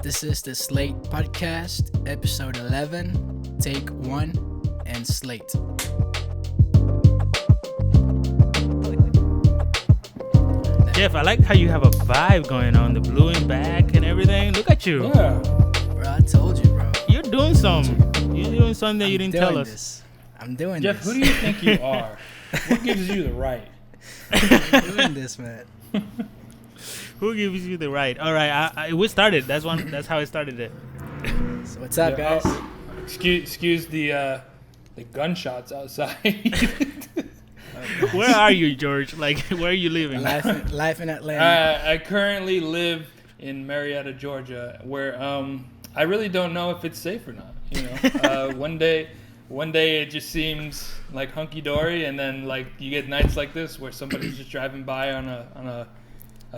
This is the Slate podcast, episode 11, take 1, and Slate. Jeff, I like how you have a vibe going on, the blue and back and everything. Look at you. Yeah. Bro, I told you, bro. You're doing something. You're doing something that you didn't tell us. I'm doing Jeff, this. who do you think you are? What gives you the right? I'm doing this, man. Who gives you the right? All right, we started. That's how I started it. So what's up, guys? Excuse the gunshots outside. Where are you, George? Like, where are you living? Life in Atlanta. I currently live in Marietta, Georgia, where I really don't know if it's safe or not. You know, one day it just seems like hunky dory, and then like you get nights like this where somebody's just driving by on a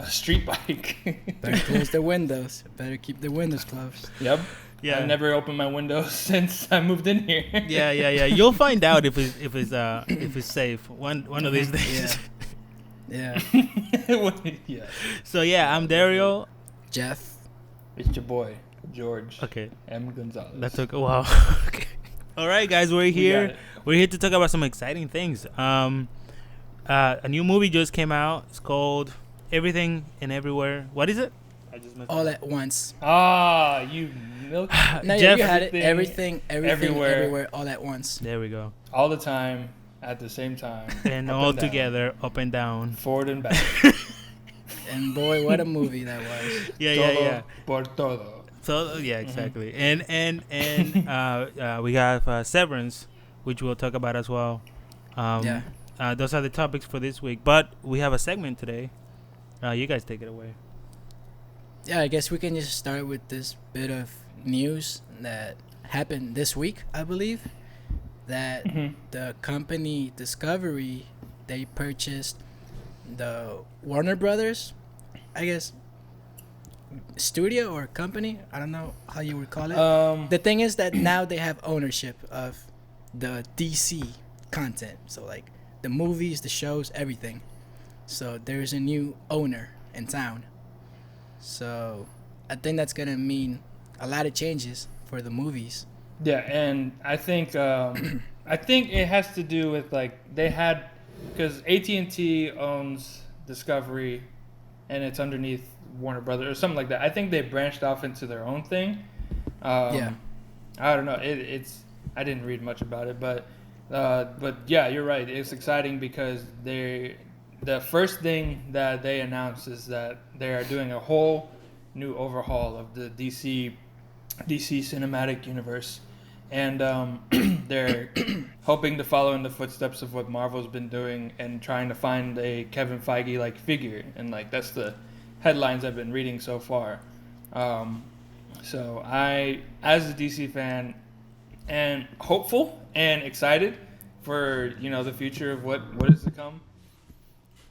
street bike. Better close the windows. Better keep the windows closed. Yep. Yeah. I've never opened my windows since I moved in here. Yeah. You'll find out if it's safe one of these days. Yeah. Yeah. So yeah, I'm Dario. Jeff. It's your boy, George. Okay. M. Gonzalez. That took a while. Okay. All right, guys, we're here. We're here to talk about some exciting things. A new movie just came out. It's called Everything and Everywhere. What is it? I just messed All up. at once. Ah, you milk. No, Jeff, you had it. Everything, everywhere. everywhere, all at once. There we go. All the time, at the same time. And up all and down, up and down. forward and back. And boy, what a movie that was. Yeah. Por todo. So yeah, exactly. And we have Severance, which we'll talk about as well. Yeah. Those are the topics for this week. But we have a segment today. You guys take it away. Yeah, I guess we can just start with this bit of news that happened this week, I believe. That the company Discovery, they purchased the Warner Brothers, I guess, studio or company. I don't know how you would call it. The thing is that now they have ownership of the DC content. So, like, the movies, the shows, everything. So, there's a new owner in town. So, I think that's going to mean a lot of changes for the movies. Yeah, and I think it has to do with like they had, because AT&T owns Discovery, and it's underneath Warner Brothers or something like that. I think they branched off into their own thing. Yeah. I don't know. It's I didn't read much about it, but yeah, you're right. It's exciting because the first thing that they announced is that they are doing a whole new overhaul of the DC cinematic universe, and they're hoping to follow in the footsteps of what Marvel's been doing and trying to find a Kevin Feige like figure, and like that's the headlines I've been reading so far. So I, as a DC fan, am hopeful and excited for the future of what is to come.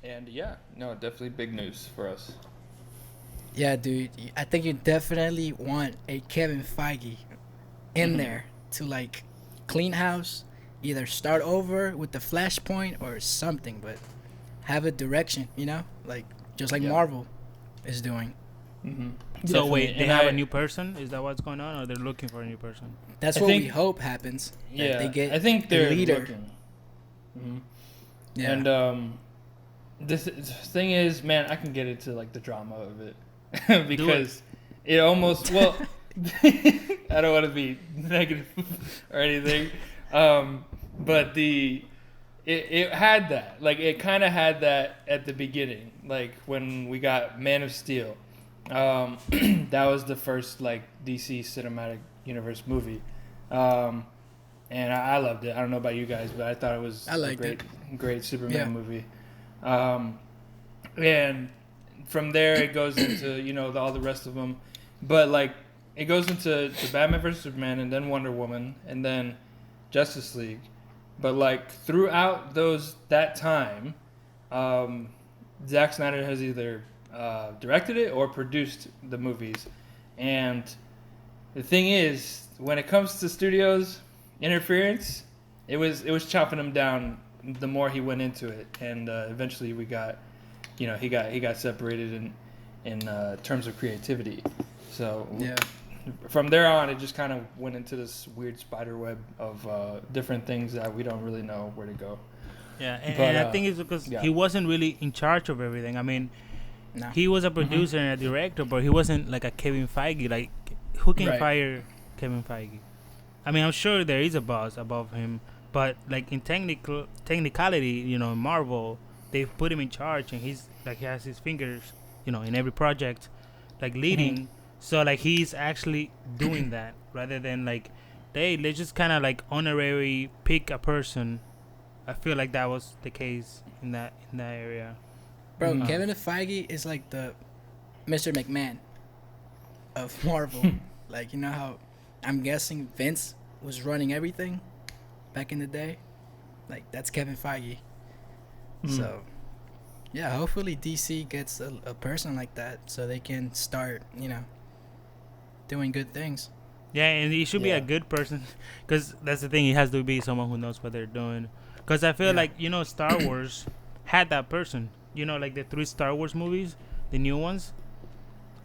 And yeah, no, definitely big news for us. Yeah, dude. I think you definitely want a Kevin Feige in there to, like, clean house, either start over with the Flashpoint or something, but have a direction, like just like Marvel is doing. Mm-hmm. So Definitely. wait, they And have a new person? Is that what's going on, or they're looking for a new person? That's what we hope happens. Yeah, they get I think they're a leader. looking. Mm-hmm. Yeah. And this thing is, man, I can get into like the drama of it because it almost I don't want to be negative or anything, but it had that, like, it kind of had that at the beginning, like when we got Man of Steel. That was the first like DC cinematic universe movie, and I loved it. I don't know about you guys, but I thought it was a great Superman movie. And from there it goes into all the rest of them, but like it goes into Batman vs Superman, and then Wonder Woman, and then Justice League. But like throughout that time, Zack Snyder has either directed it or produced the movies. And the thing is, when it comes to studios interference, it was chopping him down the more he went into it, and eventually we got, he got separated in terms of creativity. So Yeah. from there on, it just kind of went into this weird spider web of different things that we don't really know where to go. Yeah, But, and I think it's because yeah. he wasn't really in charge of everything. I mean, No. he was a producer and a director, but he wasn't like a Kevin Feige. Like, who can Right. fire Kevin Feige? I mean, I'm sure there is a boss above him, but like in technicality, you know, in Marvel, they've put him in charge, and he's like he has his fingers, you know, in every project, like leading. So like he's actually doing that rather than like, hey, let's just kind of like honorary pick a person. I feel like that was the case in that area. Bro, Mhm. Kevin Feige is like the Mr. McMahon of Marvel. Like, you know how I'm guessing Vince was running everything back in the day? Like, that's Kevin Feige. So, yeah, hopefully DC gets a person like that so they can start, you know, doing good things. Yeah, and he should be Yeah. a good person, because that's the thing. He has to be someone who knows what they're doing. Because I feel Yeah. like, you know, Star Wars had that person. You know, like the 3 Star Wars movies, the new ones.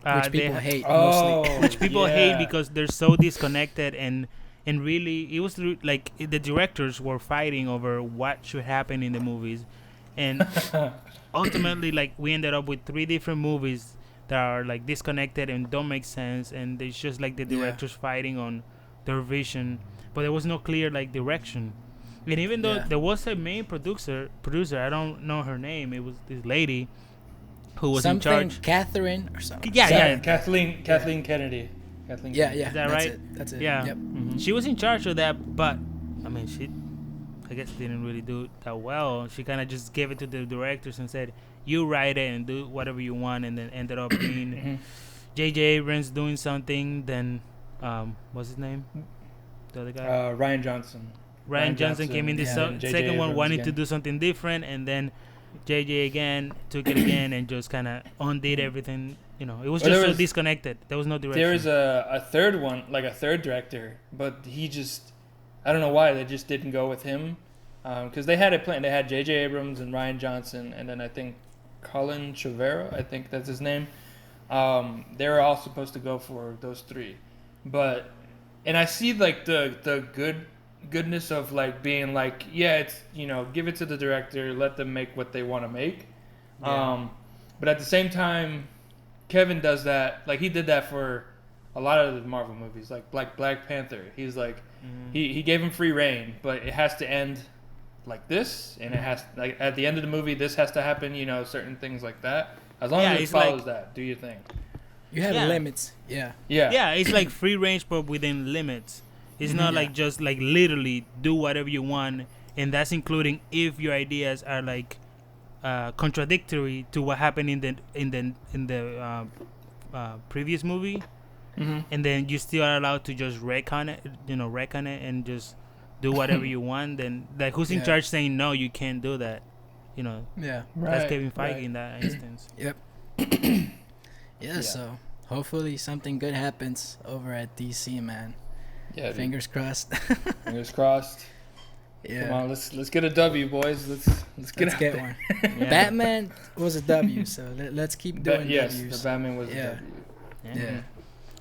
Which they people ha- hate Oh, mostly. which people yeah. hate because they're so disconnected, and really it was like the directors were fighting over what should happen in the movies, and ultimately like we ended up with 3 different movies that are like disconnected and don't make sense, and it's just like the Yeah. directors fighting on their vision, but there was no clear like direction. And even though Yeah. there was a main producer, I don't know her name, it was this lady who was in Something charge. Catherine or something. Yeah. Kathleen Kennedy. Kathleen Yeah, Kennedy. yeah. Is that that's right? It. That's it. Yeah. Yep. She was in charge of that, but I mean, she, I guess, didn't really do it that well. She kind of just gave it to the directors and said, "You write it and do whatever you want," and then ended up being J.J. Abrams doing something. Then, what's his name? The other guy, Ryan Johnson. Ryan Johnson came in the yeah. J.J. second one, Abrams wanted to again. do something different, and then J.J. again took it again and just kind of undid everything. You know, it was Well, just there so was- disconnected. There was no direction. There was a third one, like a third director, but he just, I don't know why they just didn't go with him, because they had a plan. They had J.J. Abrams and Ryan Johnson, and then I think Colin Trevorrow, I think that's his name. They were all supposed to go for those 3, but, and I see like the goodness of like being like, yeah, it's, you know, give it to the director, let them make what they want to make. Yeah. But at the same time, Kevin does that, like he did that for a lot of the Marvel movies, like Black Panther. He's like, he gave him free reign, but it has to end like this, and it has, like at the end of the movie, this has to happen, you know, certain things like that. As long Yeah, as it it's follows like- that, do you think? You have Yeah. limits. Yeah. Yeah. It's like free range but within limits. It's not Yeah. like just like literally do whatever you want, and that's including if your ideas are like contradictory to what happened in the previous movie, and then you still are allowed to just wreck on it and just do whatever you want. Then like who's in Yeah. charge saying no, you can't do that? You know, Yeah. that's Kevin Feige right. in that instance. Yep. Yeah, so hopefully something good happens over at DC, man. Yeah, dude. Fingers crossed. Fingers crossed. Yeah. Come on, let's get a W, boys. Let's get Let's out get there. one. Yeah. Batman was a W, so let's keep doing Yes, W's. the Batman was Yeah. a W. Yeah.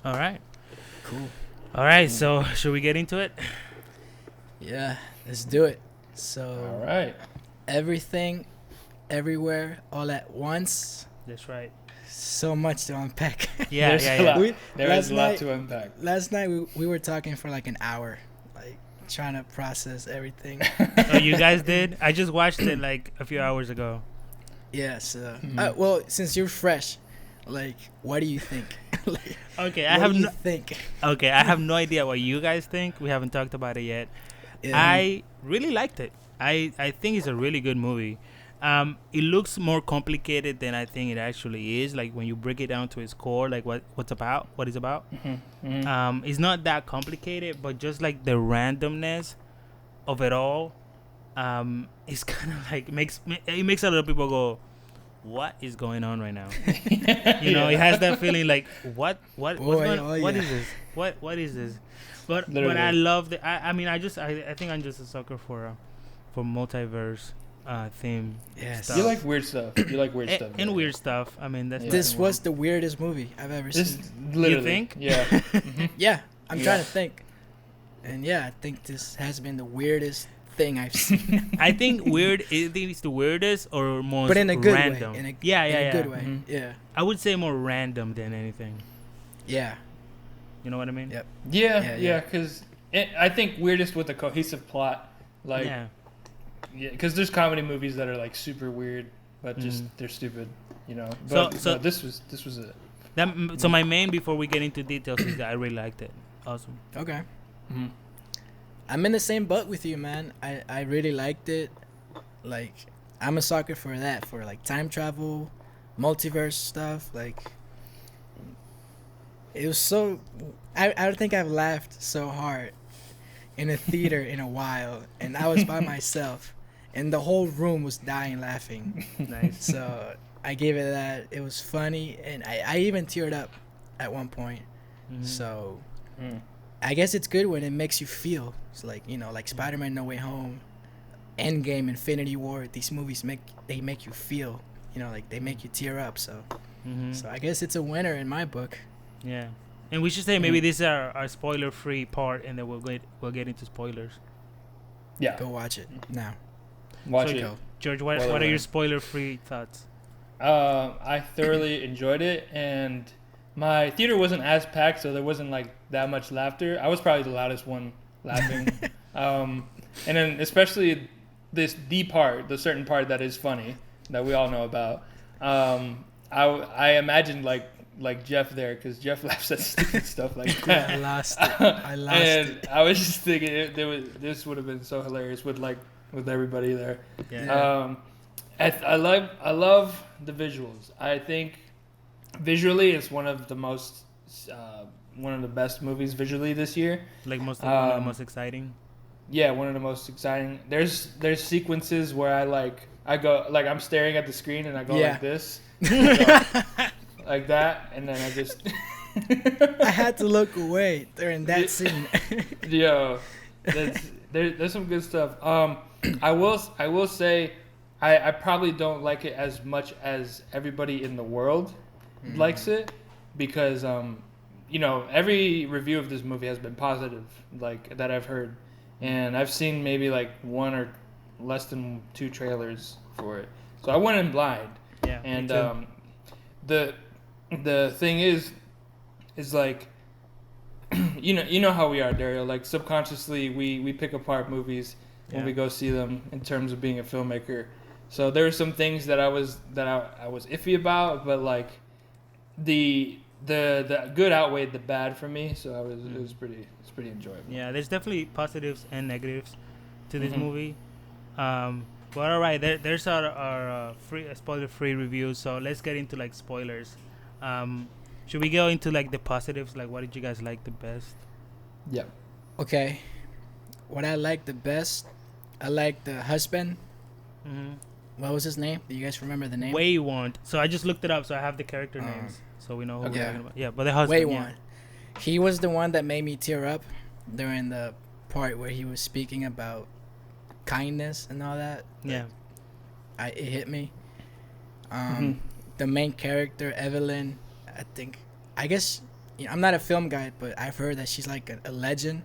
All right. Cool. All right. So should we get into it? Yeah, let's do it. So All right. everything, everywhere, all at once. That's right. So much to unpack. Yeah, There's yeah, a yeah. lot. We- There last is a lot night- to unpack. Last night we were talking for like an hour, like trying to process everything. Oh, you guys did? I just watched it like a few hours ago. Yeah, so Mhm. well, since you're fresh, like, what do you think? Like, Okay, what do you think? I have no idea what you guys think. We haven't talked about it yet. Yeah. I really liked it. I think it's a really good movie. It looks more complicated than I think it actually is. Like when you break it down to its core, like what it's about. It's not that complicated, but just like the randomness of it all, it's kind of like makes a lot of people go, "What is going on right now?" You know, it has that feeling like, "What's Boy, going? oh, What yeah. is this? What is this?" But Literally. I love the. I mean, I think I'm just a sucker for multiverse theme. Yes. Stuff. You like weird stuff. You like weird stuff. And weird stuff. I mean, that's This was the weirdest movie I've ever seen. Literally. You think? Yeah. Mm-hmm. Yeah, I'm trying to think. And yeah, I think this has been the weirdest thing I've seen. I think it's the weirdest or most but in a good random. way. In a yeah. good way. Mm-hmm. Yeah. I would say more random than anything. Yeah. You know what I mean? Yep. Yeah. Because I think weirdest with a cohesive plot, like. Yeah. Yeah, because there's comedy movies that are like super weird, but just they're stupid, you know. So But this was it. So my main before we get into details is that I really liked it. Awesome. Okay. Mm-hmm. I'm in the same boat with you, man. I really liked it. Like, I'm a sucker for that, for like time travel, multiverse stuff. Like, it was so. I don't think I've laughed so hard in a theater in a while, and I was by myself, and the whole room was dying laughing. Nice. So I gave it that. It was funny, and I even teared up at one point. Mhm. So I guess it's good when it makes you feel. It's like, you know, like Spider-Man No Way Home, Endgame, Infinity War. These movies make you feel. You know, like they make you tear up. So so I guess it's a winner in my book. Yeah. And we should say maybe this is our spoiler-free part, and then we'll get into spoilers. Yeah, Go watch it now. watch So, it. Go. George, what are your spoiler-free thoughts? I thoroughly enjoyed it, and my theater wasn't as packed, so there wasn't like that much laughter. I was probably the loudest one laughing, and then especially the certain part that is funny that we all know about. I imagined like Jeff there, because Jeff laughs at stupid stuff like that. I lost it. I was just thinking this would have been so hilarious with everybody there. Yeah. I love the visuals. I think visually it's one of the best movies visually this year. Like one of the most exciting. Yeah, one of the most exciting. There's sequences where I go like I'm staring at the screen and I go like this. Like that, and then I just I had to look away during that scene. Yo, there's some good stuff. I will say I probably don't like it as much as everybody in the world likes it, because you know, every review of this movie has been positive, like that I've heard, and I've seen maybe like one or less than 2 trailers for it, so I went in blind. Yeah. And the thing is like you know how we are, Dario. Like subconsciously we pick apart movies when we go see them in terms of being a filmmaker. So there were some things that I was iffy about, but like the good outweighed the bad for me. So it was pretty enjoyable. Yeah, there's definitely positives and negatives to this movie. But all right, there's our spoiler-free review. So let's get into like spoilers. Should we go into like the positives? Like, what did you guys like the best? Yeah. Okay. What I like the best, I like the husband. What was his name? Do you guys remember the name? Wayward. So I just looked it up, so I have the character names, so we know who we're talking about. Yeah, but the husband. Wayward. He was the one that made me tear up during the part where he was speaking about kindness and all that. Yeah. It hit me. The main character, Evelyn, I guess, you know, I'm not a film guy, but I've heard that she's like a legend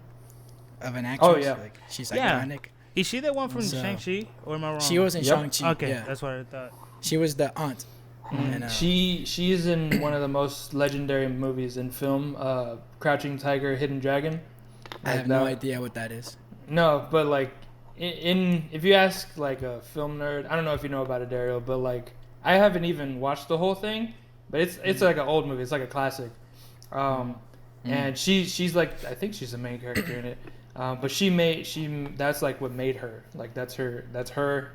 of an actress. Oh, yeah. Like, she's iconic. Is she the one from Shang-Chi, or am I wrong? She was in Shang-Chi. Okay, yeah. that's what I thought. She was the aunt. And, She's in one of the most legendary movies in film, Crouching Tiger, Hidden Dragon. I have no idea what that is. No, but like if you ask like a film nerd, I don't know if you know about it, Dario, but like I haven't even watched the whole thing, but it's like an old movie. It's like a classic. And she's like, I think she's the main character in it. But that's like what made her. Like that's her.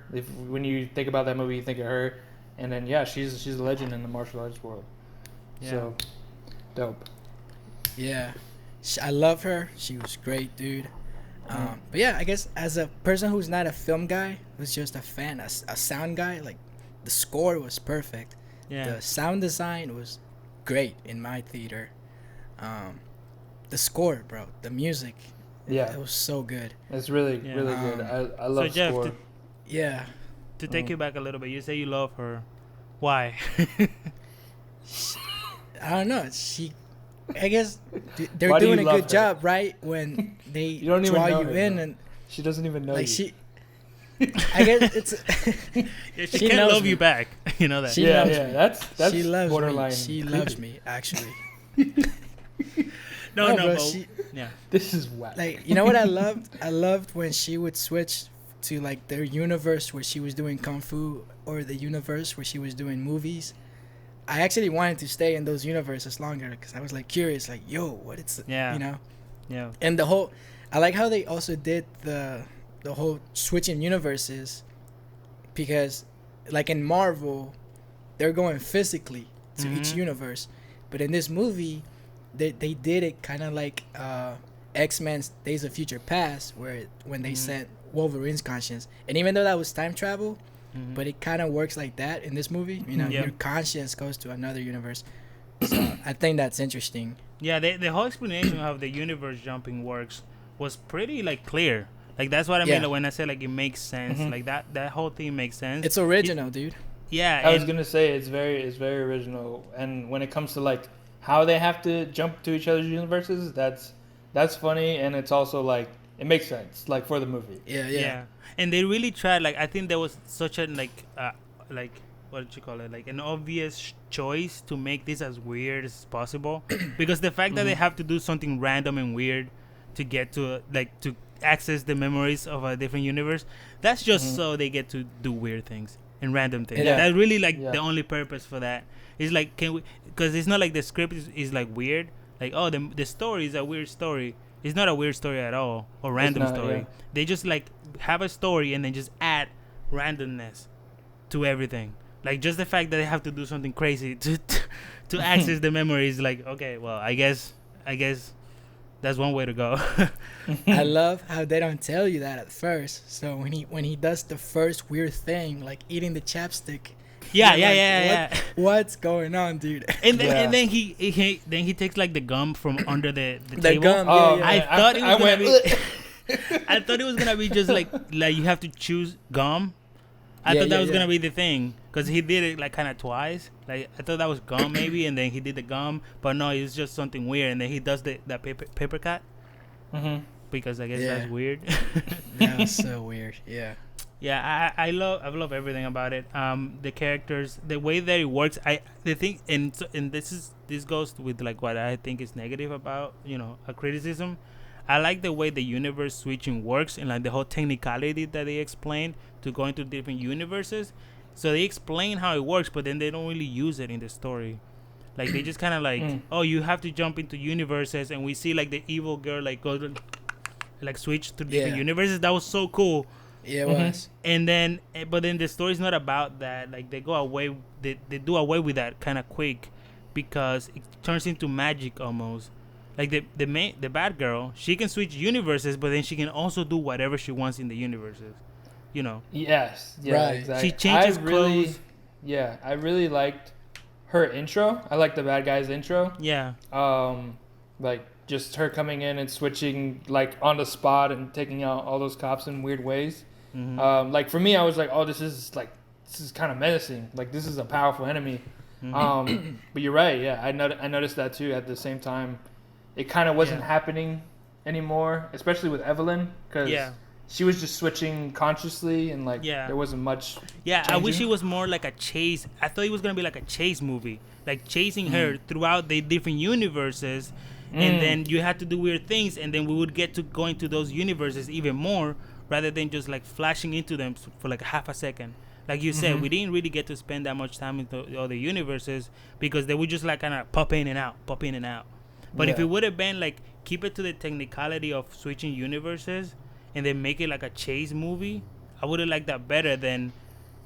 When you think about that movie, you think of her. And then she's a legend in the martial arts world. Yeah. So dope. Yeah, I love her. She was great, dude. But yeah, I guess as a person who's not a film guy, who's just a fan, a sound guy, like the score was perfect. Yeah. The sound design was great in my theater. The score, bro, the music, it was so good. It's really good. I love so Jeff, score. Yeah. to take you back a little bit, you say you love her. Why? I don't know. I guess they're doing a good job, right? When they you don't even draw know you her, in, bro. and She doesn't even know like you. I guess it's. Yeah, she can't love me. You back. You know that. She loves me. That's she loves borderline. me. She creepy. loves me, actually. No, bro, but yeah. This is whack. Like, you know what I loved? I loved when she would switch to like their universe where she was doing kung fu, or the universe where she was doing movies. I actually wanted to stay in those universes longer because I was like curious, like, yo, what it's, Yeah. you know? Yeah. And the whole, I like how they also did the whole switching universes, because like in Marvel, they're going physically to each universe, but in this movie, they did it kind of like X-Men's Days of Future Past, where when they sent Wolverine's conscience, and even though that was time travel, but it kind of works like that in this movie. You know, your conscience goes to another universe. So I think that's interesting. Yeah, the whole explanation of how the universe jumping works was pretty like clear. Like that's what I mean when I say like it makes sense. Like that whole thing makes sense. It's original, dude. Yeah, I was gonna say it's very original, and when it comes to like how they have to jump to each other's universes, that's funny, and it's also like it makes sense, like for the movie. Yeah. And they really tried. Like I think there was such a like what did you call it? Like an obvious choice to make this as weird as possible, because the fact that they have to do something random and weird to get to to access the memories of a different universe, that's just so they get to do weird things and random things. Yeah. That's really like the only purpose for that. It's like, can we? Because it's not like the script is like weird. Like, oh, the story is a weird story. It's not a weird story at all, or random story. They just like have a story and then just add randomness to everything. Like just the fact that they have to do something crazy to access the memories. Like, okay, well, I guess that's one way to go. I love how they don't tell you that at first. So when he does the first weird thing, like eating the chapstick. Yeah. What's going on, dude? And then he takes like the gum from under the table. Gum, I thought it was gonna be. I thought it was gonna be just like you have to choose gum. I thought that was gonna be the thing, because he did it like kind of twice. Like I thought that was gum maybe, and then he did the gum, but no, it's just something weird. And then he does that paper cut. Because I guess that's weird. That was so weird. Yeah. Yeah, I love everything about it. The characters, the way that it works. The thing, and this goes with like what I think is negative about a criticism. I like the way the universe switching works, and like the whole technicality that they explain to go into different universes. So they explain how it works, but then they don't really use it in the story. Like they just kind of like, oh, you have to jump into universes, and we see like the evil girl like go to, like switch to different universes. That was so cool. Yeah, it was. And then, but then the story's not about that. Like they go away, they do away with that kind of quick, because it turns into magic almost. Like the bad girl, she can switch universes, but then she can also do whatever she wants in the universes. Yes. Yeah. Right. Exactly. She changes clothes. Yeah, I really liked her intro. I like the bad guy's intro. Yeah. Like just her coming in and switching like on the spot and taking out all those cops in weird ways. Like for me, I was like, oh, this is kind of menacing. Like this is a powerful enemy. But you're right. Yeah, I noticed that too. At the same time, it kind of wasn't happening anymore, especially with Evelyn, because she was just switching consciously, and like there wasn't much. Yeah, changing. I wish it was more like a chase. I thought it was gonna be like a chase movie, like chasing her throughout the different universes, and then you had to do weird things, and then we would get to go into those universes even more, rather than just like flashing into them for like half a second. Like you said, we didn't really get to spend that much time in the other universes, because they would just like kind of pop in and out. But if it would have been like keep it to the technicality of switching universes, and then make it like a chase movie, I would have liked that better than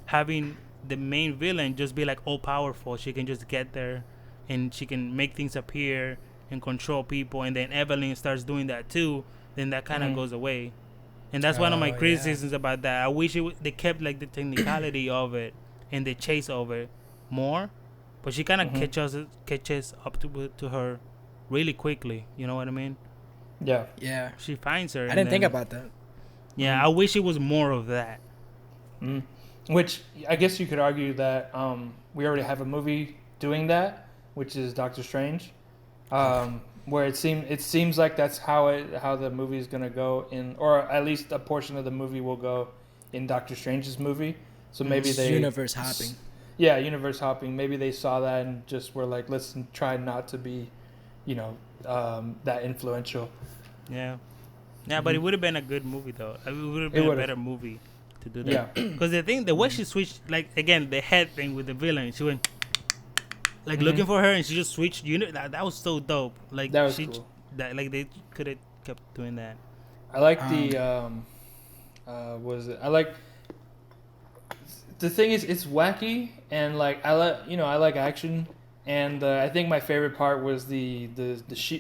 having the main villain just be like all powerful. She can just get there, and she can make things appear and control people, and then Evelyn starts doing that too. Then that kind of goes away. And that's one of my criticisms about that. I wish they kept like the technicality of it and the chase of it more, but she kind of catches up to her really quickly. You know what I mean? Yeah. Yeah. She finds her. I didn't think about that. Yeah, I wish it was more of that. Which I guess you could argue that we already have a movie doing that, which is Doctor Strange, where it seems like that's how the movie is gonna go in, or at least a portion of the movie will go in Doctor Strange's movie. So maybe It's they universe hopping. Yeah, universe hopping. Maybe they saw that and just were like, let's try not to be, that influential. Yeah. Yeah, but it would have been a good movie though. It would have been a better movie to do that. Yeah. Because the way she switched, like again, the head thing with the villain, she went like looking for her, and she just switched unit. That was so dope. Like that was cool. That like they could have kept doing that. I like the thing is it's wacky, and like I like action, and I think my favorite part was the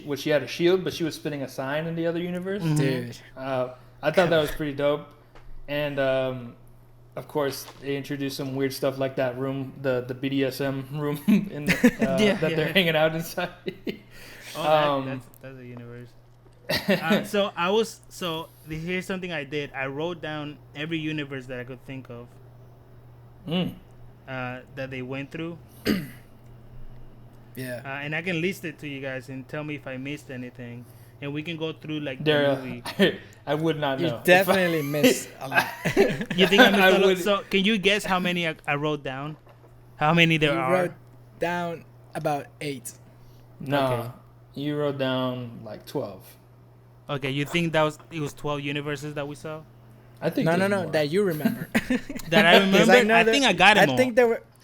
when she had a shield, but she was spinning a sign in the other universe. Mm-hmm. Dude, I thought that was pretty dope, and of course they introduced some weird stuff like that room, the BDSM room in the, they're hanging out inside. That's a universe. Here's something I did. I wrote down every universe that I could think of. That they went through. yeah. And I can list it to you guys and tell me if I missed anything, and we can go through like the movie. I would not know. You definitely missed a lot. You think I missed a lot? So can you guess how many I wrote down? How many there are? You wrote down about 8. No, Okay. You wrote down like 12. Okay, you think it was 12 universes that we saw? I think No, more. that you remember. That I remember? I think I got them all.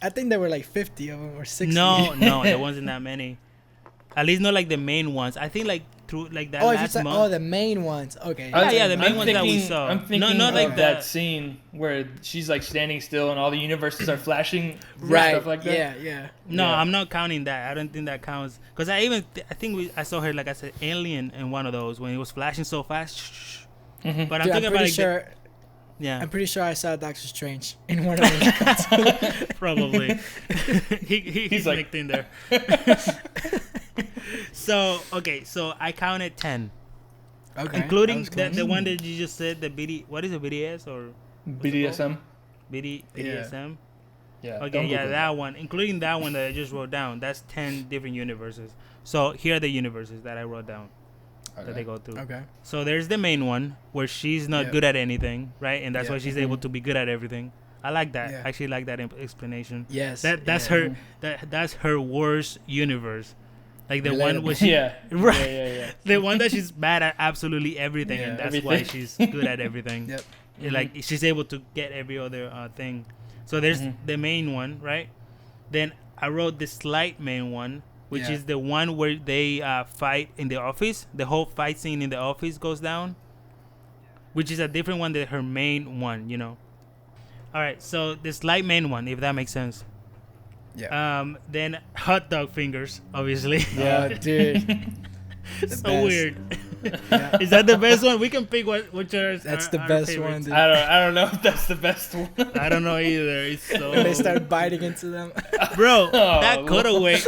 I think there were like 50 of them or 60. No, there wasn't that many. At least not like the main ones. I think like through like that last month. the main ones. Okay. Yeah, the main ones that we saw. I'm thinking not like of that scene where she's like standing still and all the universes are flashing, right. Stuff like that. Yeah. No, Yeah. I'm not counting that. I don't think that counts. Because I think I saw her, like I said, alien in one of those when it was flashing so fast. Mm-hmm. But Dude, I'm thinking about I'm pretty sure I saw Doctor Strange in one of those cuts. probably. He's like nicked in there. So I counted 10. Okay. Including the one that you just said, the what is it, BDS or BDSM. BDSM? Yeah. Okay, that one. Including that one that I just wrote down. That's 10 different universes. So here are the universes that I wrote down that they go through. Okay. So there's the main one where she's not good at anything, right? And that's why she's able to be good at everything. I like that. Yeah. I actually like that explanation. Yes. That's her. That's her worst universe. Like the one where she, Yeah. right? Yeah. The one that she's bad at absolutely everything, and that's why she's good at everything. Yep. Like she's able to get every other thing. So there's the main one, right? Then I wrote the slight main one, which is the one where they fight in the office. The whole fight scene in the office goes down, which is a different one than her main one, All right, so the slight main one, if that makes sense. Yeah. Then hot dog fingers, obviously. Yeah, dude. So weird. Yeah. Is that the best one? We can pick which are. That's our, the our best favorites. one, dude. I don't know if that's the best one. I don't know either. It's so. When they start biting into them. Bro, that cutaway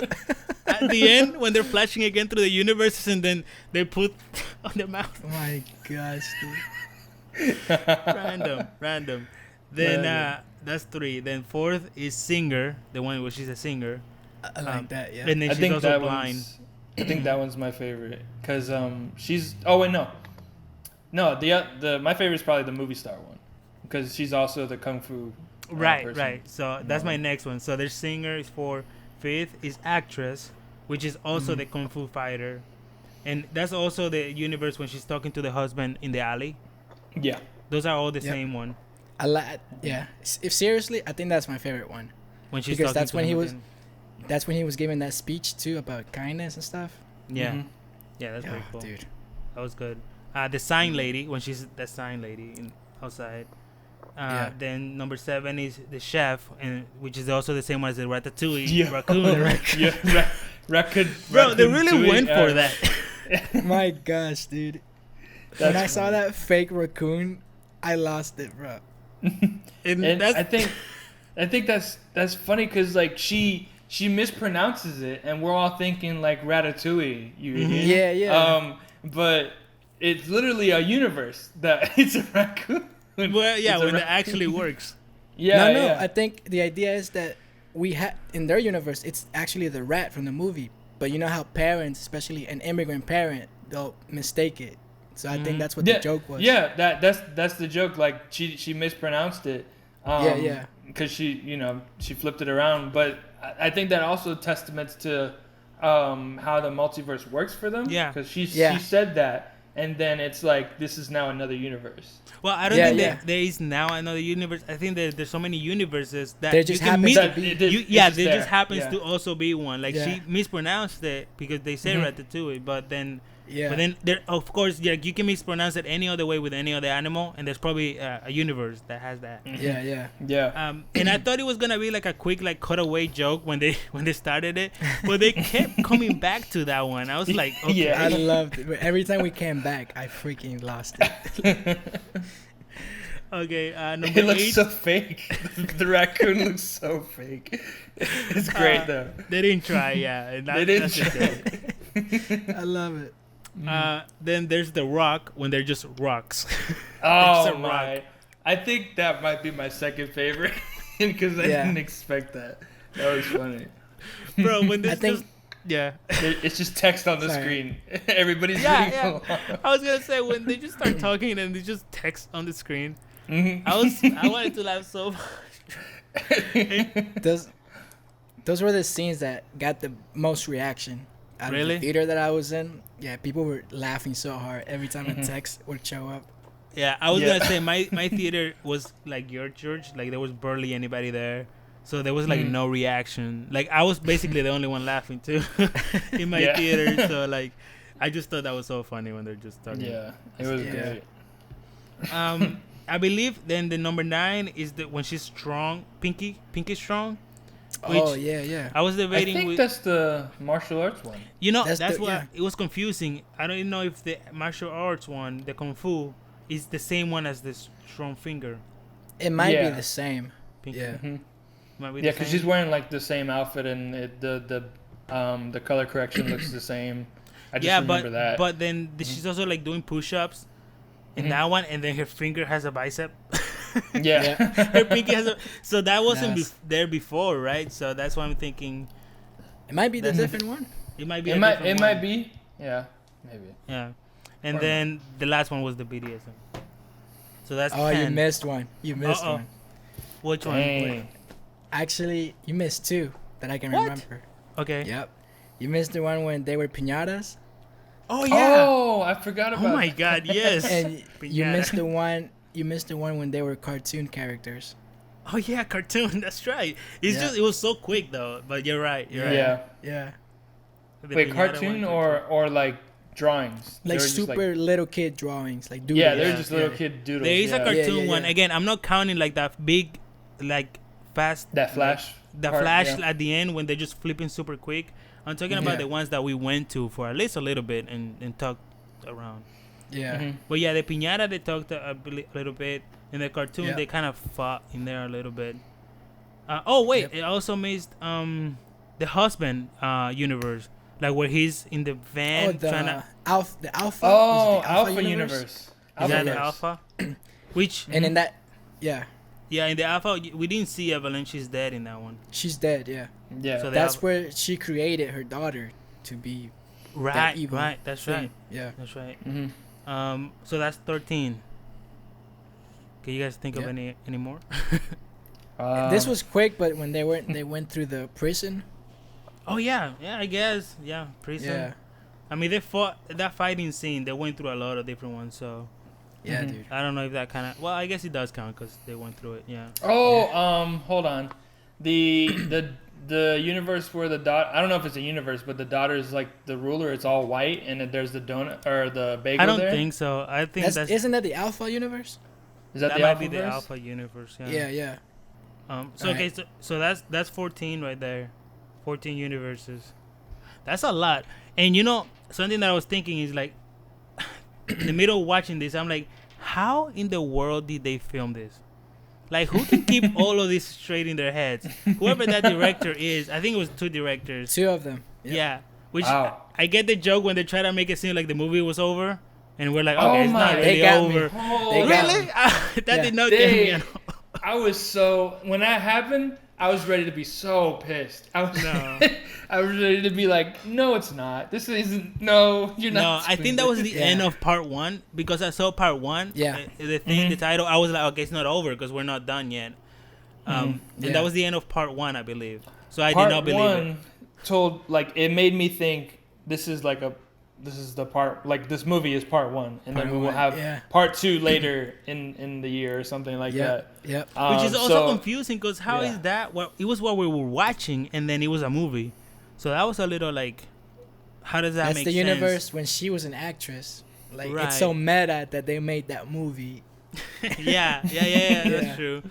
at the end when they're flashing again through the universes and then they put on their mouth. Oh my gosh, dude. Random. Then that's 3. Then 4th is singer, the one where she's a singer. I like that, yeah. And then I she's think also that blind. I think that one's my favorite because she's. Oh wait, no. The my favorite is probably the movie star one because she's also the kung fu. Right. So that's my next one. So there's singer is 4. 5th is actress, which is also the kung fu fighter, and that's also the universe when she's talking to the husband in the alley. Yeah. Those are all the same one. I like. Yeah. If seriously, I think that's my favorite one. When she's Because talking that's to when him he was. again. That's when he was giving that speech too about kindness and stuff. Yeah. Mhm. Yeah, that's pretty cool. Dude. That was good. The sign lady, when she's the sign lady outside. Then number 7 is the chef, and which is also the same one as the ratatouille raccoon. Raccoon. Bro, they really went for that. My gosh, dude. When I saw that fake raccoon, I lost it, bro. And I think that's funny because like she mispronounces it, and we're all thinking like ratatouille. You idiot. Yeah. But it's literally a universe that it's a raccoon. Well, yeah, It's a when it raccoon. actually works. Yeah, no. yeah. I think the idea is that we had in their universe, it's actually the rat from the movie. But you know how parents, especially an immigrant parent, they'll mistake it. So I think that's what the joke was. Yeah, that's the joke. Like she mispronounced it. Yeah. Because she flipped it around. But I think that also testaments to how the multiverse works for them. Yeah. Because she said that, and then it's like this is now another universe. Well, I don't think that there is now another universe. I think that there's so many universes that there just happens to be. There just happens to also be one. Like she mispronounced it because they say ratatouille, but then. Yeah. But then there, of course, you can mispronounce it any other way with any other animal, and there's probably a universe that has that. Yeah. And I thought it was gonna be like a quick cutaway joke when they started it, but they kept coming back to that one. I was like, okay. Yeah, I loved it. But every time we came back, I freaking lost it. Okay, number 8. It looks so fake. The raccoon looks so fake. It's great though. They didn't try, yeah. They didn't try. I love it. Then there's the rock when they're just rocks. Oh my! Rock. I think that might be my second favorite because I didn't expect that. That was funny, bro. When this it's just text on the screen. Everybody's reading along. I was gonna say when they just start talking and they just text on the screen. I wanted to laugh so much. Those were the scenes that got the most reaction. Out of the theater that I was in, people were laughing so hard every time a text would show up. Yeah, I was gonna say my theater was like your church, like there was barely anybody there, so there was like no reaction. Like I was basically the only one laughing too in my theater. So like, I just thought that was so funny when they're just talking. Yeah, it was great. I believe then the number 9 is when she's strong, Pinky strong. Yeah. I was debating. I think that's the martial arts one. You know, that's why it was confusing. I don't know if the martial arts one, the kung fu, is the same one as the strong finger. It might be the same. Pinky. Yeah. Might be because she's wearing like the same outfit and the color correction looks the same. I just remember that. But then she's also like doing push-ups in that one, and then her finger has a bicep. Her pinky has so that wasn't there before, right? So that's why I'm thinking it might be the different one. It might be. It might be. Yeah, maybe. Yeah, and then the last one was the BDSM. So that's. 10. You missed one. One. Which one? Actually, you missed 2 that I can remember. Okay. Yep. You missed the one when they were piñatas. Oh yeah. Oh, I forgot about. Oh my God, yes. And you missed the one. You missed the one when they were cartoon characters. Oh yeah, cartoon. That's right. It was so quick though. But you're right. Yeah. Wait, cartoon or like drawings? Like super little kid drawings, like doodles. Yeah, they're just little kid doodles. There is a cartoon one. Again, I'm not counting like that big, like fast. That flash. Flash at the end when they're just flipping super quick. I'm talking about the ones that we went to for at least a little bit and talked around. Yeah. But yeah, the piñata they talked a little bit. In the cartoon they kind of fought in there a little bit. It also missed the husband universe, like where he's in the van trying to the alpha. Oh, alpha universe. Is that the alpha? Which and in that in the alpha we didn't see Evelyn. She's dead in that one. She's dead. Yeah. So that's where she created her daughter to be. Right. That's thing. right. Yeah. That's right. So that's 13. Can you guys think of any more? This was quick, but when they went through the prison. Oh yeah, I guess prison. Yeah. I mean, they fought that fighting scene. They went through a lot of different ones, so. Yeah, dude. I don't know if that kind of. Well, I guess it does count because they went through it. Yeah. Hold on. The universe where the daughter, I don't know if it's a universe, but the daughter is like the ruler. It's all white, and then there's the donut or the bagel. I don't think so. I think isn't that the Alpha universe? Is that might the be the Alpha universe? Yeah. So that's 14 right there, 14 universes. That's a lot. And you know something that I was thinking is like, in the middle of watching this, I'm like, how in the world did they film this? Like, who can keep all of this straight in their heads? Whoever that director is, I think it was 2 directors. 2 of them. Yep. Yeah. Which I get the joke when they try to make it seem like the movie was over, and we're like, okay, it's not really over. They really? That did not get me at all. I was so when that happened, I was ready to be so pissed. I was ready to be like, no, it's not. This isn't. No, you're not. No, I think that was the end of part 1 because I saw part 1. Yeah. The thing, the title. I was like, okay, it's not over because we're not done yet. And that was the end of part 1, I believe. So I did not believe it. Told like it made me think this is the part, like this movie is part 1, and then we will have part 2 later in the year or something like that. Yep. Which is also confusing because how is that? Well, it was what we were watching, and then it was a movie. So that was a little like, how does that make sense? That's the universe when she was an actress. Like it's so meta that they made that movie. yeah. That's true.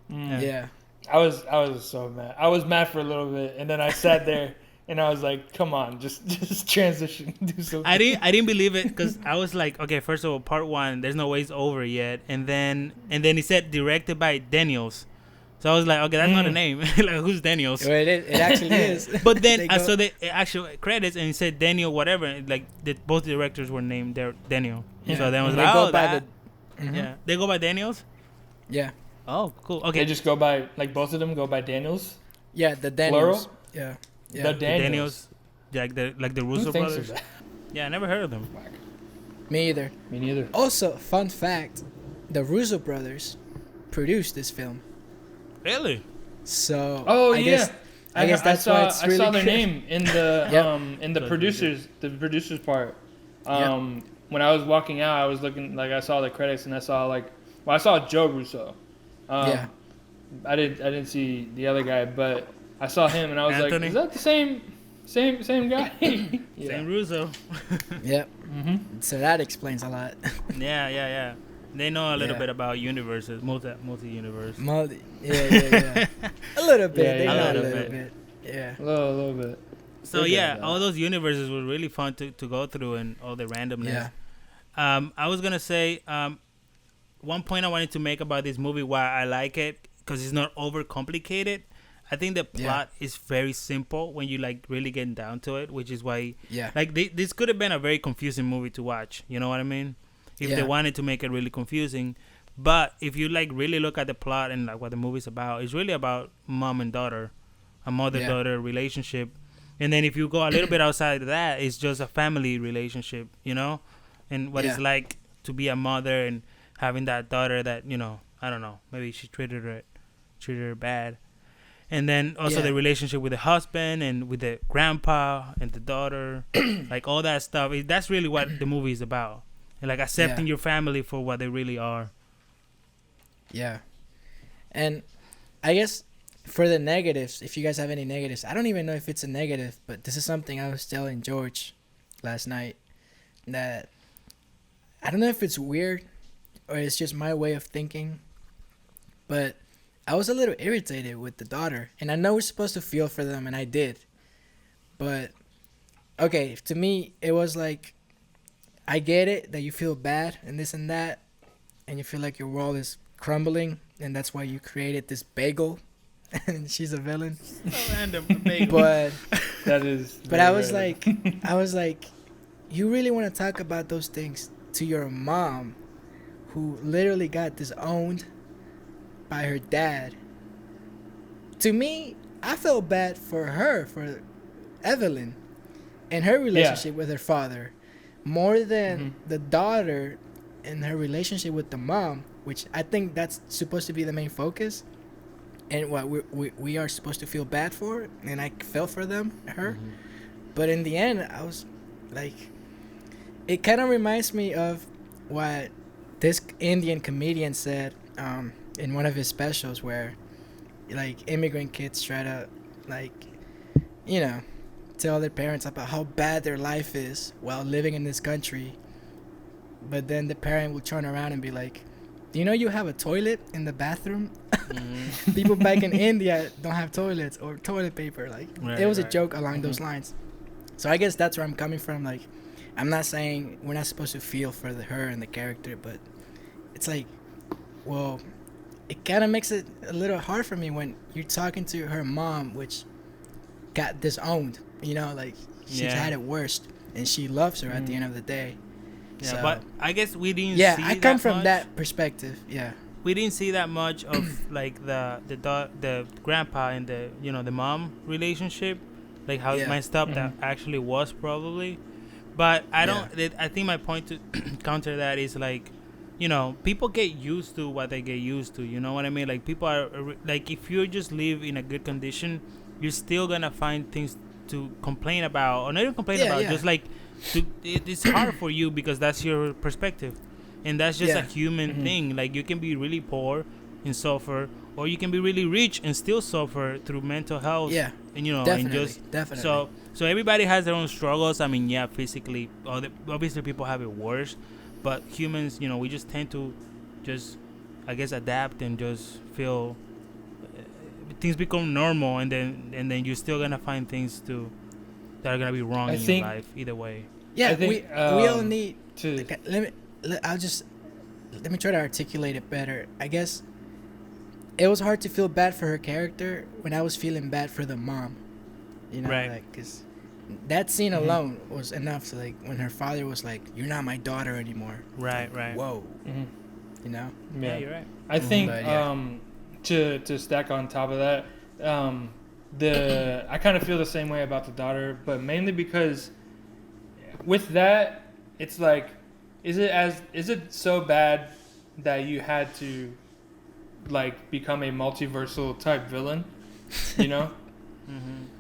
Yeah. I was so mad. I was mad for a little bit, and then I sat there and I was like, "Come on, just transition, do something." I didn't believe it because I was like, "Okay, first of all, part 1, there's no way it's over yet," and then he said directed by Daniels, so I was like, "Okay, that's not a name. Like, who's Daniels?" Well, it actually is. But then I saw the actual credits and it said Daniel whatever. And like both directors were named Daniel. Yeah. So then I was they like, go "Oh, by that." Yeah, they go by Daniels. Yeah. Oh, cool. Okay. They just go by, like, both of them go by Daniels? Yeah, the Daniels. Plural? Yeah. The Daniels. Like the Russo Who thinks brothers. of that? Yeah, I never heard of them. Me either. Me neither. Also, fun fact, the Russo brothers produced this film. Really? So Oh, I yeah. guess that's why it's really I saw their good. name in the producers part. When I was walking out, I was looking, like, I saw the credits and I saw Joe Russo. Yeah. I didn't see the other guy, but I saw him and I was Anthony? like, is that the same guy? Same Russo. Yep. Mm-hmm. So that explains a lot. Yeah. They know a little bit about universes, multi-universe. Yeah. A little bit. Yeah, They yeah. know A a little little bit. Yeah. A little bit. So They're good yeah, at that. all those universes were really fun to go through and all the randomness. Yeah. I was gonna say one point I wanted to make about this movie why I like it because it's not overcomplicated. I think the plot is very simple when you like really get down to it, which is why like this could have been a very confusing movie to watch. You know what I mean? If they wanted to make it really confusing. But if you like really look at the plot and like what the movie's about, it's really about mom and daughter, a mother-daughter relationship. And then if you go a little bit outside of that, it's just a family relationship, you know? And what it's like to be a mother and having that daughter that, you know, I don't know, maybe she treated her bad. And then also the relationship with the husband and with the grandpa and the daughter, like all that stuff. That's really what the movie is about. And like accepting your family for what they really are. Yeah. And I guess for the negatives, if you guys have any negatives, I don't even know if it's a negative, but this is something I was telling George last night, that I don't know if it's weird or it's just my way of thinking, but I was a little irritated with the daughter. And I know we're supposed to feel for them, and I did. But, okay, to me, it was like, I get it that you feel bad and this and that, and you feel like your world is crumbling, and that's why you created this bagel, and she's a villain. So random, bagel. But that is. But I was like, you really want to talk about those things to your mom, who literally got disowned by her dad. To me, I felt bad for her, for Evelyn, and her relationship with her father, more than the daughter and her relationship with the mom, which I think that's supposed to be the main focus, and what we are supposed to feel bad for, and I felt for her. But in the end, I was like, it kind of reminds me of what this Indian comedian said in one of his specials, where like immigrant kids try to, like, you know, tell their parents about how bad their life is while living in this country, but then the parent will turn around and be like, do you know you have a toilet in the bathroom? People back in India don't have toilets or toilet paper. Like, it was a joke along those lines. So I guess that's where I'm coming from. Like, I'm not saying we're not supposed to feel for her and the character, but it's like, well, it kind of makes it a little hard for me when you're talking to her mom, which got disowned, you know, like she's had it worst, and she loves her at the end of the day. Yeah, so, but I guess we didn't see I come that from much. that perspective. Yeah. we didn't see that much of like the grandpa and the mom relationship, like how messed up that actually was probably. But I don't. I think my point to counter that is like, people get used to what they get used to. You know what I mean? Like people are like, if you just live in a good condition, you're still gonna find things to complain about, or not even complain about. Just like, it's hard for you because that's your perspective, and that's just a human thing. Like you can be really poor and suffer, or you can be really rich and still suffer through mental health. Yeah, and definitely. So everybody has their own struggles. I mean, physically, obviously people have it worse, but humans, we just tend to just, I guess, adapt and just feel things become normal, and then you're still gonna find things that are gonna be wrong in your life either way. Yeah, I think, we all need to. Okay, let me try to articulate it better. I guess it was hard to feel bad for her character when I was feeling bad for the mom. Right. Like, cause that scene alone was enough to, like, when her father was like, "You're not my daughter anymore." Right. Whoa. Yeah, you're right. I think to stack on top of that, I kind of feel the same way about the daughter, but mainly because with that, it's like, is it so bad that you had to like become a multiversal type villain?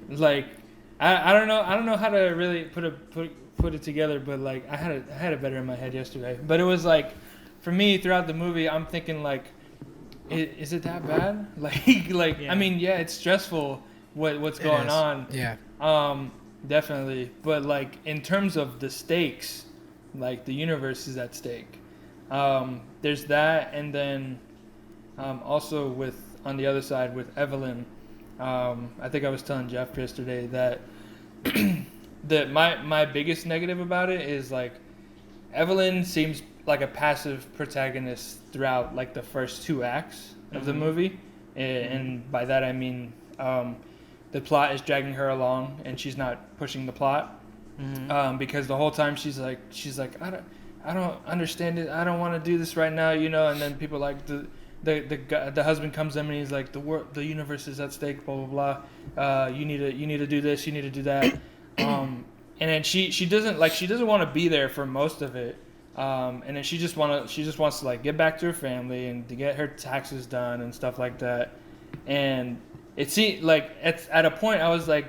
Like I don't know how to really put it together, but like I had it better in my head yesterday. But it was like, for me, throughout the movie, I'm thinking like, is it that bad? Like I mean, it's stressful what's going on. Yeah. Definitely. But like in terms of the stakes, like the universe is at stake. There's that, and then also on the other side with Evelyn. I think I was telling Jeff yesterday that my biggest negative about it is like Evelyn seems like a passive protagonist throughout like the first 2 acts of the movie, and by that I mean the plot is dragging her along and she's not pushing the plot, because the whole time she's like I don't understand it, I don't want to do this right now, and then people like the husband comes in and he's like, the universe is at stake, blah blah blah. You need to do this, you need to do that. And then she doesn't want to be there for most of it. And then she just wants to like get back to her family and to get her taxes done and stuff like that. And it seemed like at a point I was like,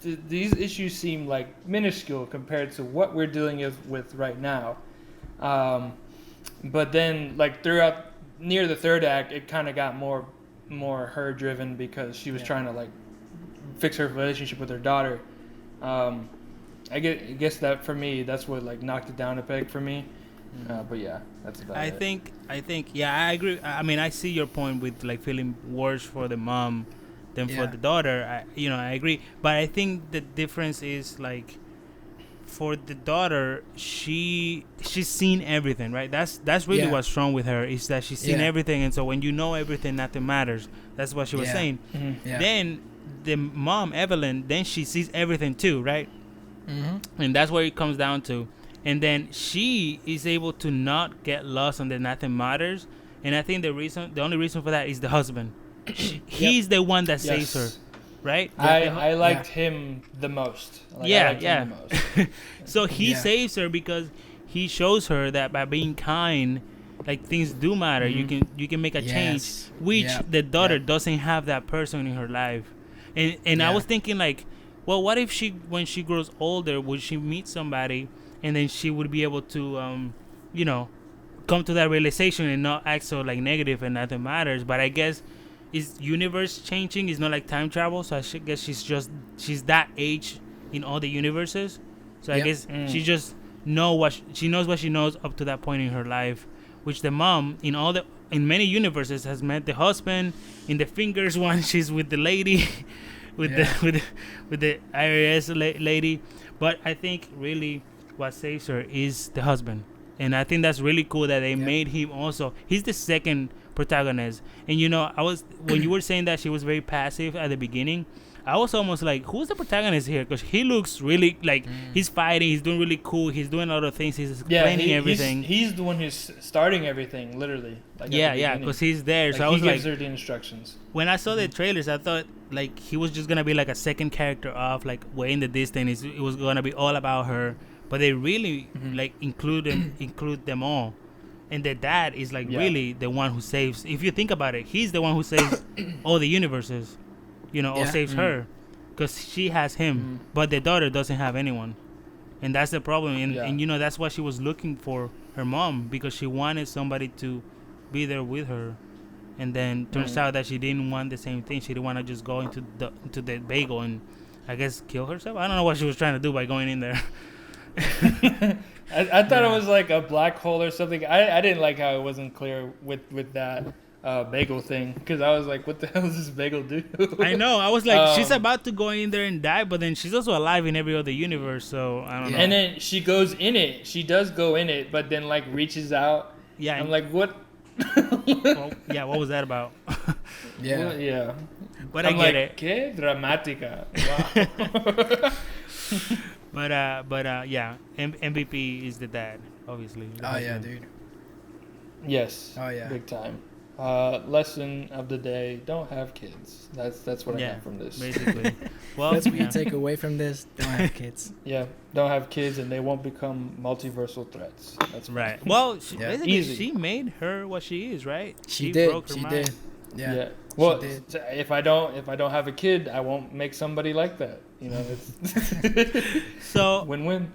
these issues seem like minuscule compared to what we're dealing with right now. But then like throughout near the 3rd act, it kind of got more her driven because she was trying to like fix her relationship with her daughter. I guess that for me, that's what like knocked it down a peg for me. But yeah, that's about it. I think I agree. I mean, I see your point with like feeling worse for the mom than for the daughter. I agree, but I think the difference is like, for the daughter, she's seen everything, right? That's really what's wrong with her, is that she's seen everything, and so when you know everything, nothing matters. That's what she was saying. Then the mom, Evelyn, then she sees everything too, right? And that's where it comes down to. And then she is able to not get lost on the nothing matters. And I think the only reason for that is the husband. He's the one that saves her, right? I liked him the most. So he saves her because he shows her that by being kind, like, things do matter. You can make a change, which the daughter doesn't have that person in her life. And I was thinking like, well, what if when she grows older, would she meet somebody and then she would be able to come to that realization and not act so like negative and nothing matters. But I guess is universe changing. It's not like time travel, so I guess she's that age in all the universes. So I guess she just knows what she knows up to that point in her life, which the mom in many universes has met the husband. In the Fingers one, she's with the lady, with the IRS lady. But I think really what saves her is the husband, and I think that's really cool that they made him also. He's the second protagonist, and when you were saying that she was very passive at the beginning, I was almost like, who's the protagonist here? Because he looks really like he's fighting, he's doing really cool, he's doing other things, he's explaining everything. He's the one who's starting everything, literally. Like yeah, because he's there. Like, so I was he gives her the instructions. When I saw the trailers, I thought like he was just gonna be like a second character off, like way in the distance. It was gonna be all about her, but they really like include them all. And the dad is like really the one who saves. If you think about it, he's the one who saves all the universes, or saves her, because she has him, but the daughter doesn't have anyone, and that's the problem. And that's why she was looking for her mom, because she wanted somebody to be there with her, and then turns out that she didn't want the same thing. She didn't want to just go into the bagel and I guess kill herself. I don't know what she was trying to do by going in there. I thought it was like a black hole or something. I didn't like how it wasn't clear with that bagel thing, because I was like, what the hell does this bagel do? I know. I was like, she's about to go in there and die, but then she's also alive in every other universe, so I don't know. And then she goes in it. She does go in it, but then like reaches out. Yeah. I'm like, what? Well, yeah, what was that about? Yeah. But I get it. Que dramática. Wow. But yeah, MVP is the dad, obviously. Oh yeah, dude. Yes. Oh yeah. Big time. Lesson of the day: don't have kids. That's what I got from this. Basically. Well, that's what you take away from this. Don't have kids. Yeah, don't have kids, and they won't become multiversal threats. That's right. Well, she made her what she is, right? She did. Broke her mind. Yeah. Well, if I don't have a kid, I won't make somebody like that. It's so win-win.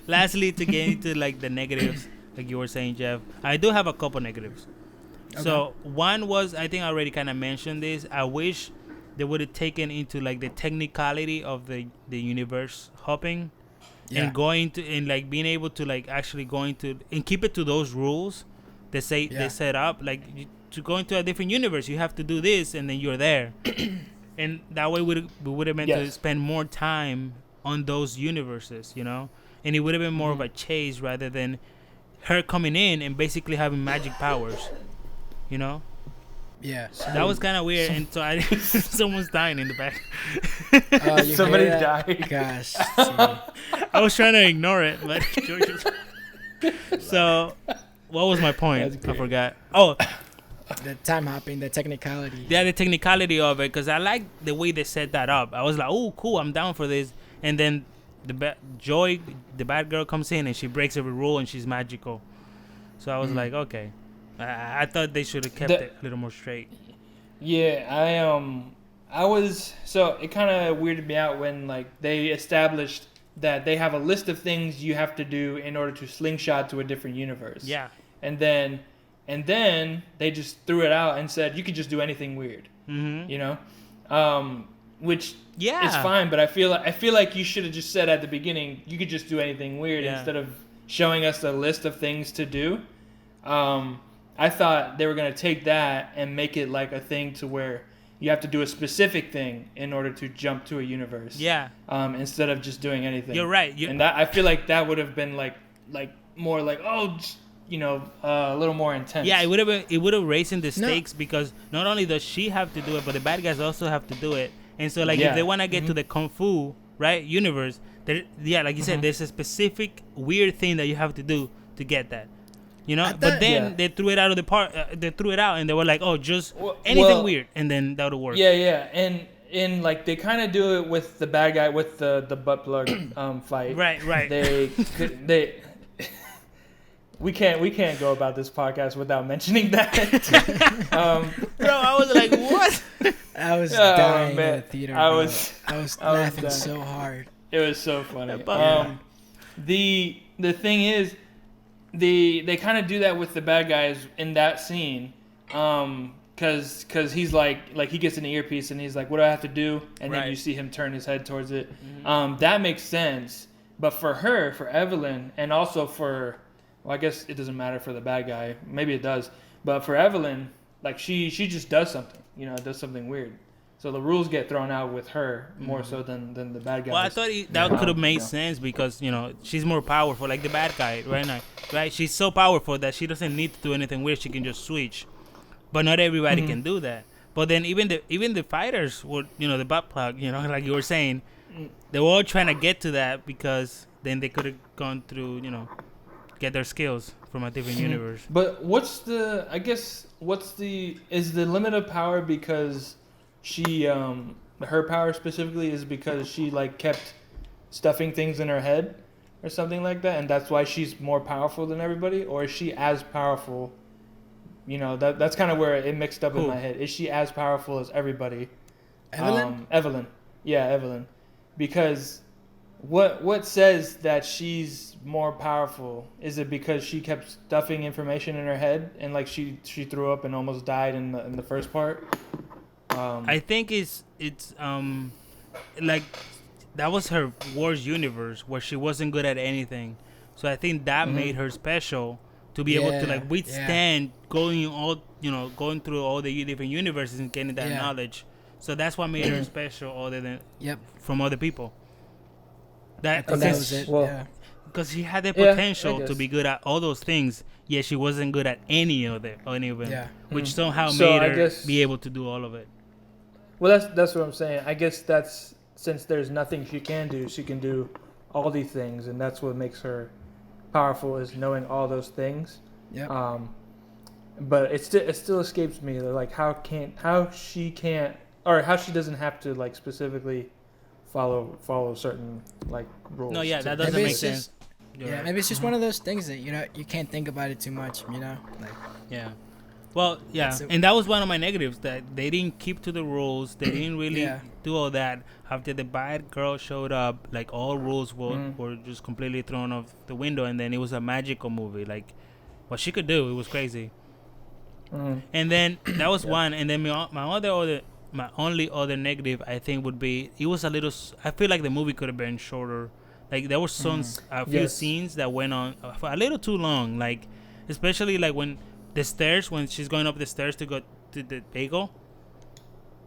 Lastly, to get into like the negatives, like you were saying, Jeff, I do have a couple negatives. Okay. So one was, I think I already kind of mentioned this. I wish they would have taken into like the technicality of the universe hopping, and going to and like being able to like actually going to and keep it to those rules they set up, like to go into a different universe, you have to do this, and then you're there. And that way we would have meant to spend more time on those universes, and it would have been more of a chase rather than her coming in and basically having magic powers, Yeah. That was kind of weird, and so someone's dying in the back. Somebody died. Gosh. I was trying to ignore it, but George was... So, what was my point? I forgot. Oh. The time hopping, the technicality. Yeah, the technicality of it, because I like the way they set that up. I was like, oh, cool, I'm down for this. And then Joy, the bad girl, comes in and she breaks every rule and she's magical. So I was like, okay. I thought they should have kept it a little more straight. Yeah, I was, so it kind of weirded me out when like they established that they have a list of things you have to do in order to slingshot to a different universe. Yeah. And then they just threw it out and said you could just do anything weird. Which is fine, but I feel like you should have just said at the beginning you could just do anything weird instead of showing us a list of things to do. I thought they were gonna take that and make it like a thing to where you have to do a specific thing in order to jump to a universe. Yeah. Instead of just doing anything. You're right. And that, I feel like that would have been like more like a little more intense. Yeah, it would have raised the stakes because not only does she have to do it, but the bad guys also have to do it. And so like if they want to get to the Kung Fu universe, like you said, there's a specific weird thing that you have to do to get that. But then they threw it out of the park. They threw it out, and they were like, "Oh, just anything weird," and then that would work. Yeah, and in like they kind of do it with the bad guy with the butt plug fight. Right. They we can't go about this podcast without mentioning that. Bro, I was like, what? I was dying in the theater. I was laughing so hard. It was so funny. The thing is, they kind of do that with the bad guys in that scene, cause he's like he gets an earpiece and he's like, what do I have to do? And then you see him turn his head towards it. That makes sense. But for Evelyn, and also I guess it doesn't matter for the bad guy. Maybe it does. But for Evelyn, like she just does something, does something weird. So the rules get thrown out with her more so than the bad guy. Well, I thought that could have made sense because, she's more powerful, like the bad guy right now. Right? She's so powerful that she doesn't need to do anything weird. She can just switch. But not everybody can do that. But then even the fighters were, the butt plug, like you were saying, they were all trying to get to that because then they could have gone through, get their skills from a different universe. But is the limit of power because she her power specifically is because she like kept stuffing things in her head or something like that, and that's why she's more powerful than everybody, or is she as powerful? That's kind of where it mixed up in my head. Is she as powerful as everybody? Evelyn? Evelyn. Yeah, Evelyn. Because what says that she's more powerful? Is it because she kept stuffing information in her head and like she threw up and almost died in the first part? I think it's like that was her worst universe where she wasn't good at anything. So I think that made her special to be able to like withstand going through all the different universes and getting that knowledge. So that's what made her special other than from other people. That was it. Well, because she had the potential to be good at all those things, yet she wasn't good at any of them, which somehow made her be able to do all of it. Well, that's what I'm saying. I guess that's since there's nothing she can do, she can do all these things, and that's what makes her powerful is knowing all those things. Yeah. But it still escapes me like how she doesn't have to like specifically follow certain like rules. No, yeah, that doesn't make sense. Maybe it's just one of those things that you can't think about it too much. Well, yeah, and that was one of my negatives, that they didn't keep to the rules. They didn't really do all that. After the bad girl showed up, like all rules were just completely thrown off the window, and then it was a magical movie. Like what she could do, it was crazy. And then that was one, and then my only other negative I think would be it was a little. I feel like the movie could have been shorter. Like there were a few scenes that went on for a little too long. Like especially like when she's going up the stairs to go to the bagel,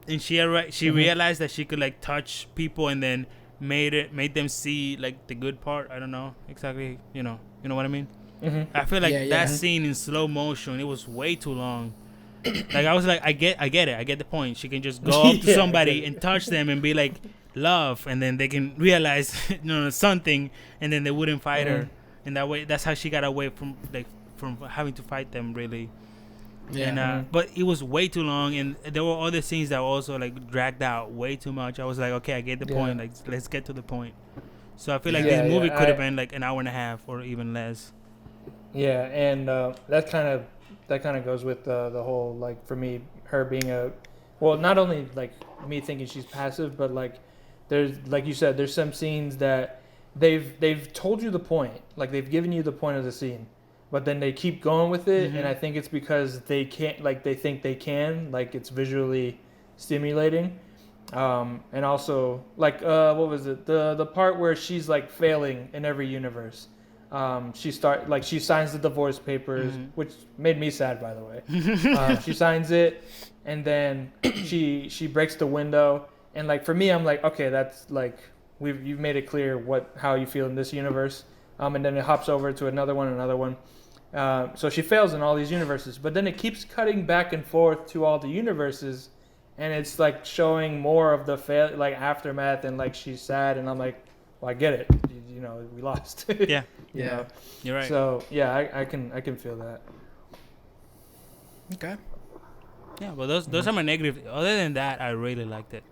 and she realized that she could like touch people and then made them see like the good part. I don't know exactly. You know what I mean. I feel like that scene in slow motion, it was way too long. Like I was like, I get it. I get the point. She can just go up to somebody and touch them and be like, love, and then they can realize something, and then they wouldn't fight her. And that way, that's how she got away from having to fight them, really. And but it was way too long, and there were other scenes that were also like dragged out way too much. I was like, okay, I get the point. Like, let's get to the point. So I feel like this movie could have been like an hour and a half or even less. Yeah, and that kind of goes with the whole, like, for me, her being not only like me thinking she's passive, but like there's, like you said, there's some scenes that they've told you the point, like they've given you the point of the scene, but then they keep going with it, and I think it's because they can't, like they think they can, like it's visually stimulating, and also like what was it, the part where she's like failing in every universe. She signs the divorce papers, which made me sad, by the way. She signs it, and then she breaks the window, and like for me, I'm like, okay, that's like you've made it clear how you feel in this universe, and then it hops over to another one. So she fails in all these universes, but then it keeps cutting back and forth to all the universes, and it's like showing more of the aftermath, and like she's sad, and I'm like, well, I get it. We lost. Yeah. Yeah. You're right. So yeah, I can feel that. Okay. Yeah, well, those are my negatives. Other than that, I really liked it.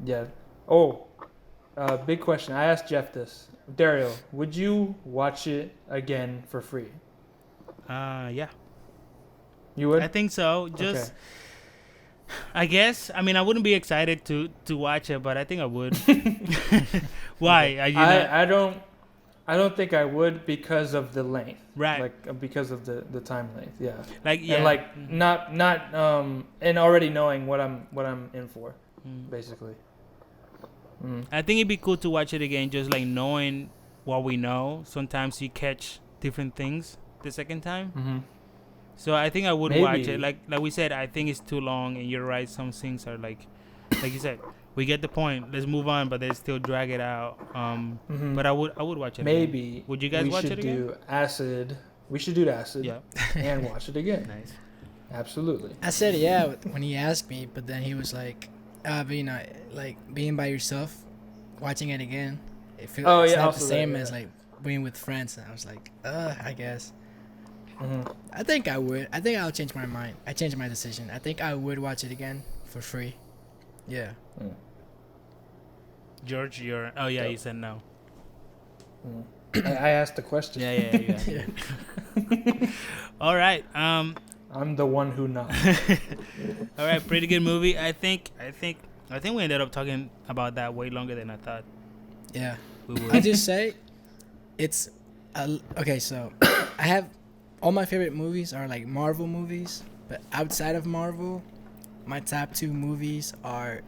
Yeah. Oh, big question. I asked Jeff this. Dario, would you watch it again for free? Yeah. You would? I think so. Just. Okay. I guess. I mean, I wouldn't be excited to watch it, but I think I would. Why? I don't think I would because of the length. Right. Like because of the time length. Yeah. And like not and already knowing what I'm in for, basically. I think it'd be cool to watch it again, just like knowing what we know. Sometimes you catch different things the second time. So I think I would watch it. Like we said, I think it's too long, and you're right. Some things are like you said, we get the point. Let's move on, but they still drag it out. But I would watch it. Maybe. Again. Would you guys watch it again? We should do Acid. We should do Acid. Yeah. And watch it again. Nice. Absolutely. I said yeah when he asked me, but then he was like, but you know, like being by yourself, watching it again, it's not the same as like being with friends. And I was like, I guess. Mm-hmm. I think I would. I think I'll change my mind. I changed my decision. I think I would watch it again for free. Yeah. Mm. George, you're. Oh yeah, you said no. I asked the question. Yeah. All right. I'm the one who not. All right. Pretty good movie. I think we ended up talking about that way longer than I thought. Yeah. We would. I just say, it's okay. So, I have all my favorite movies are like Marvel movies, but outside of Marvel, my top 2 movies are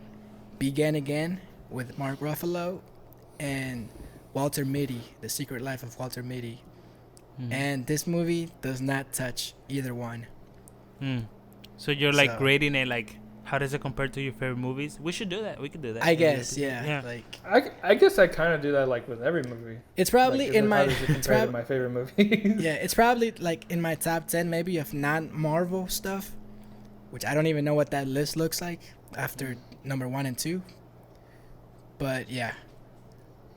Begin Again with Mark Ruffalo and Walter Mitty, The Secret Life of Walter Mitty. Mm. And this movie does not touch either one. So you're like rating it like, how does it compare to your favorite movies? We should do that. We could do that. I guess, yeah. Like I guess I kind of do that like with every movie. It's probably like, in my. It's probably my favorite movie. Yeah, it's probably like in my top 10 maybe of non-Marvel stuff, which I don't even know what that list looks like after number 1 and 2. But yeah,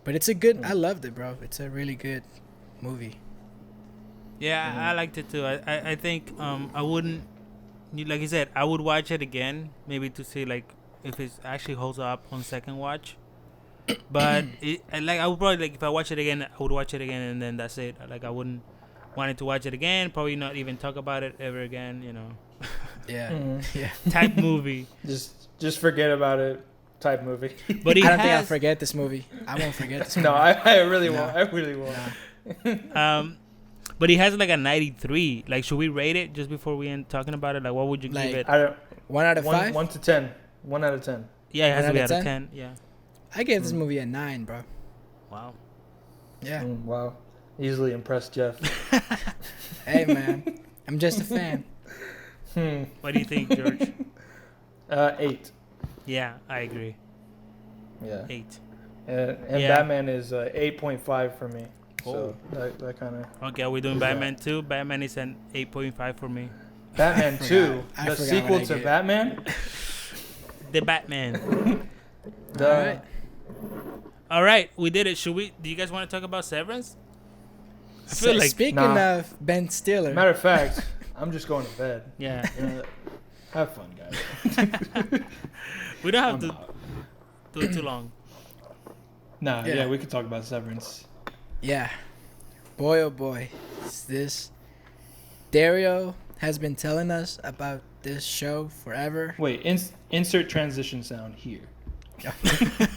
but it's a good. I loved it, bro. It's a really good movie. Yeah, I liked it too. I think I wouldn't, like you said, I would watch it again maybe to see like if it actually holds up on second watch. But I would probably like if I watch it again, I would watch it again and then that's it. Like I wouldn't want it to watch it again. Probably not even talk about it ever again. You know. Yeah. Yeah. Type movie. Just forget about it. Type movie. But I don't think I'll forget this movie. I won't forget this movie. No, I really won't. I really won't. No. But he has like a 93. Like, should we rate it just before we end talking about it? Like, what would you give it? 1 out of 5? 1 to 10. 1 out of 10. Yeah, it has to be out of 10. Yeah. I gave this movie a 9, bro. Wow. Yeah. Wow. Easily impressed, Jeff. Hey, man. I'm just a fan. What do you think, George? 8. Yeah, I agree. Yeah. 8. And Batman is 8.5 for me. So that kind of. Okay, are we doing Batman 2? Batman is an 8.5 for me. Batman 2, the sequel to Batman. The Batman. All right. All right, we did it. Should we? Do you guys want to talk about Severance? I feel like speaking of Ben Stiller. Matter of fact, I'm just going to bed. Yeah. Have fun, guys. We don't have to do it too long. Nah, yeah, we could talk about Severance. Yeah. Boy, oh boy. It's this. Dario has been telling us about this show forever. Wait, insert transition sound here.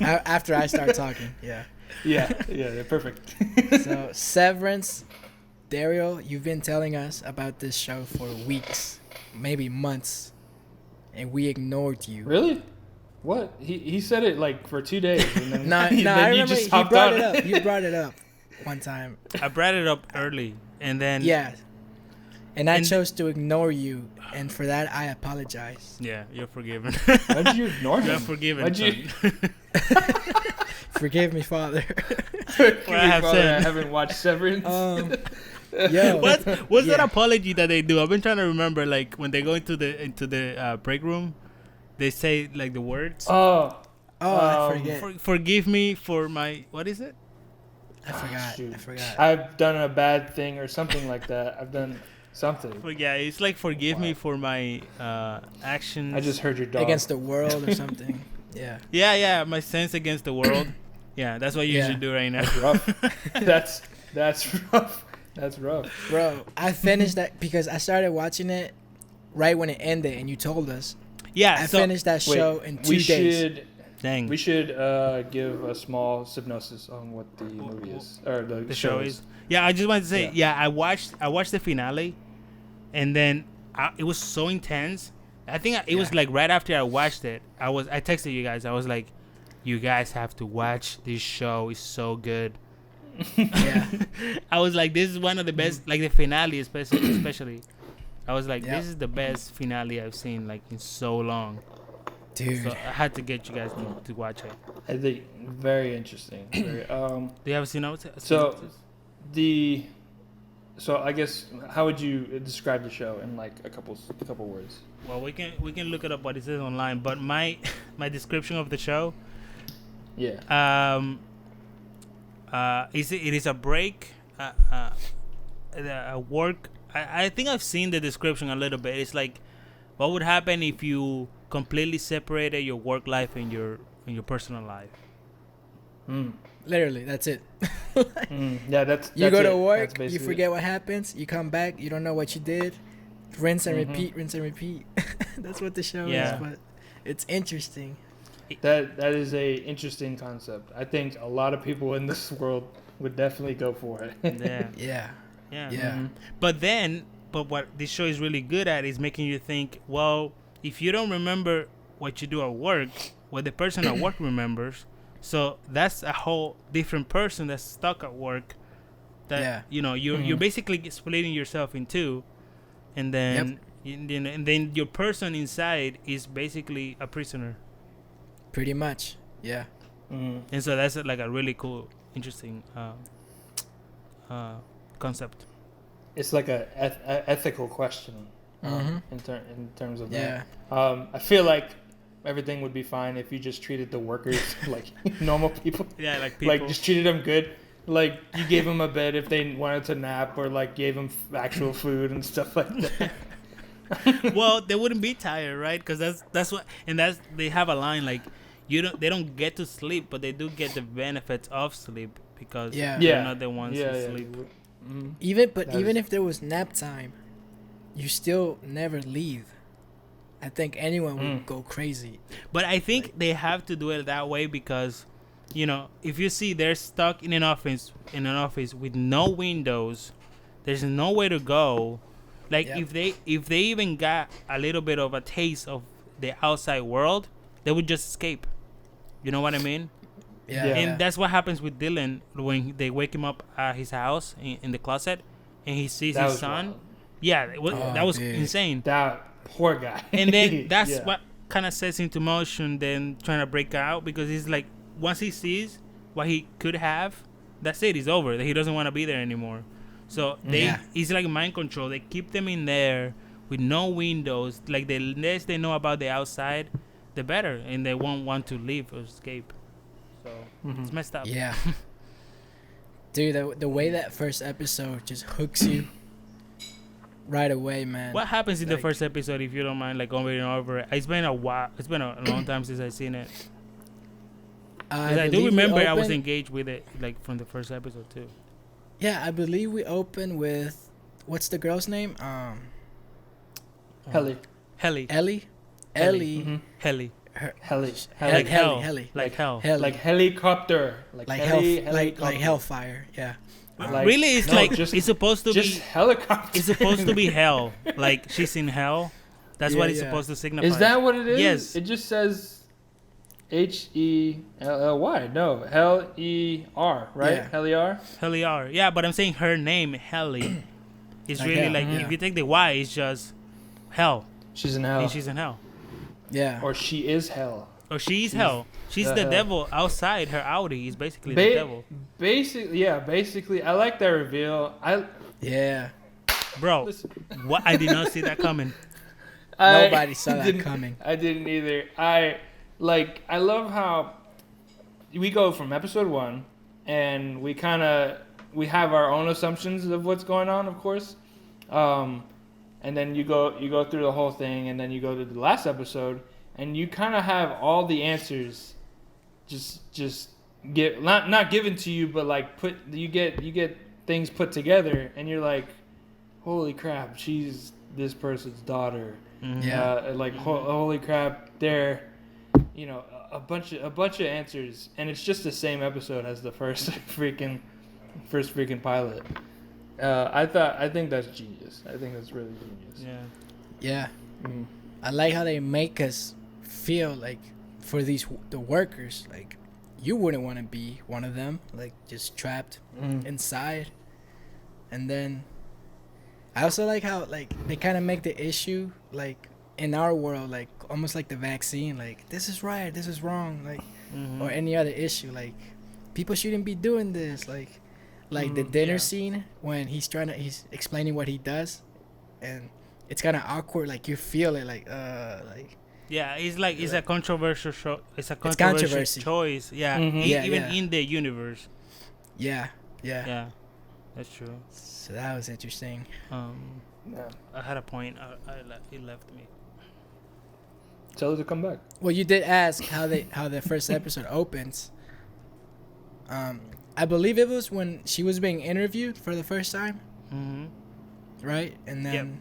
After I start talking, yeah. Yeah, perfect. So, Severance. Dario, you've been telling us about this show for weeks, maybe months, and we ignored you. Really? What? He said it like for 2 days. And then, no, I remember you brought it up. You brought it up one time. I brought it up early, and then and I chose to ignore you, and for that I apologize. Yeah, you're forgiven. Why'd you ignore him? You're forgiven. Why'd you? Forgive me, Father. I haven't watched Severance. Yo, what's that apology that they do? I've been trying to remember. Like when they go into the break room, they say like the words. I forget. Forgive me for my, what is it? I forgot. I've done a bad thing or something like that. I've done something. But yeah, it's like forgive me for my actions. I just heard your dog. Against the world or something. Yeah. Yeah, my sins against the world. Yeah, that's what you usually do right now. That's rough. That's rough. That's rough. Bro, I finished that because I started watching it right when it ended and you told us. Yeah, I finished that show in 2 days. Dang. We should give a small synopsis on what the movie is or the show is. Yeah, I just wanted to say, I watched the finale, and then it was so intense. I think it was like right after I watched it, I texted you guys. I was like, you guys have to watch this show. It's so good. Yeah. I was like, this is one of the best, like the finale especially. I was like, this is the best finale I've seen like in so long. Dude. So I had to get you guys to watch it. I think very interesting. Do you have a synopsis? So the So I guess how would you describe the show in like a couple words? Well, we can look it up what it says online, but my my description of the show, Yeah. it is a break, a work. I think I've seen the description a little bit. It's like, what would happen if you completely separated your work life and your personal life? Literally, that's it. Yeah, that's you go to it. work, you forget what happens, you come back, you don't know what you did, rinse and repeat, rinse and repeat. That's what the show is, but it's interesting. That is a interesting concept. I think a lot of people in this world would definitely go for it. Yeah. Mm-hmm. But what this show is really good at is making you think, well, if you don't remember what you do at work, what the person at work remembers, so that's a whole different person that's stuck at work. That you're basically splitting yourself in two, and then and then your person inside is basically a prisoner. Pretty much, yeah. And so that's like a really cool, interesting concept. It's like a ethical question in terms of that. I feel like everything would be fine if you just treated the workers like normal people. Yeah, like people. Like just treated them good. Like you gave them a bed if they wanted to nap, or like gave them actual food and stuff like that. Well, they wouldn't be tired, right? Because that's what, and that's they have a line like, they don't get to sleep, but they do get the benefits of sleep because they're not the ones who sleep. Even if there was nap time, you still never leave. I think anyone would go crazy. But I think they have to do it that way because, if you see they're stuck in an office with no windows, there's nowhere to go. Like if they even got a little bit of a taste of the outside world, they would just escape. You know what I mean? Yeah. And that's what happens with Dylan when they wake him up at his house in the closet, and he sees his son. Wild. Yeah, that was insane. That poor guy. And then that's what kind of sets into motion then trying to break out, because he's like, once he sees what he could have, that's it. He's over. He doesn't want to be there anymore. So it's like mind control. They keep them in there with no windows. Like the less they know about the outside, the better, and they won't want to leave or escape. So it's messed up. Yeah. Dude, the way that first episode just hooks you right away, man. What happens in the first episode, if you don't mind, like going over it? It's been a while. It's been a long time since I've seen it. I do remember I was engaged with it, like from the first episode too. Yeah, I believe we open with, what's the girl's name? Helly. Helly. Ellie. Helly. Helly. Like hell. Helly. Like hell. Like helicopter. Like hellfire. Yeah. Really, it's it's supposed to just be helicopter. It's supposed to be hell. Like she's in hell. That's what it's supposed to signify. Is that what it is? Yes. It just says HELLY. No, HER, right? Yeah. Heliar. Heliar. Yeah, but I'm saying her name, Helly, is really like, if you take the Y, it's just hell. She's in hell. And she's in hell. Yeah. Or she is hell. Or she's hell. She's the devil outside. Her Audi is basically the devil. Basically, I like that reveal. Bro, Listen. what? I did not see that coming. Nobody saw that coming. I didn't either. I love how we go from episode 1, and we have our own assumptions of what's going on, of course. And then you go through the whole thing, and then you go to the last episode, and you kind of have all the answers, just get not given to you, but like you get things put together, and you're like, holy crap, she's this person's daughter. Holy crap, they're, a bunch of answers, and it's just the same episode as the first freaking pilot. I think that's genius. I think that's really genius. Yeah. I like how they make us feel like, for the workers, like you wouldn't want to be one of them, like just trapped inside. And then I also like how like they kind of make the issue like in our world, like almost like the vaccine, like this is right, this is wrong, like or any other issue, like people shouldn't be doing this, like like the dinner Yeah. scene when he's explaining what he does, and it's kind of awkward. Like you feel it, like Yeah, it's a controversial show. It's a controversy. controversial choice. Yeah, even in the universe. Yeah. Yeah, that's true. So that was interesting. Yeah. I had a point. It left me. Tell her to come back. Well, you did ask how the first episode opens. I believe it was when she was being interviewed for the first time, right? And then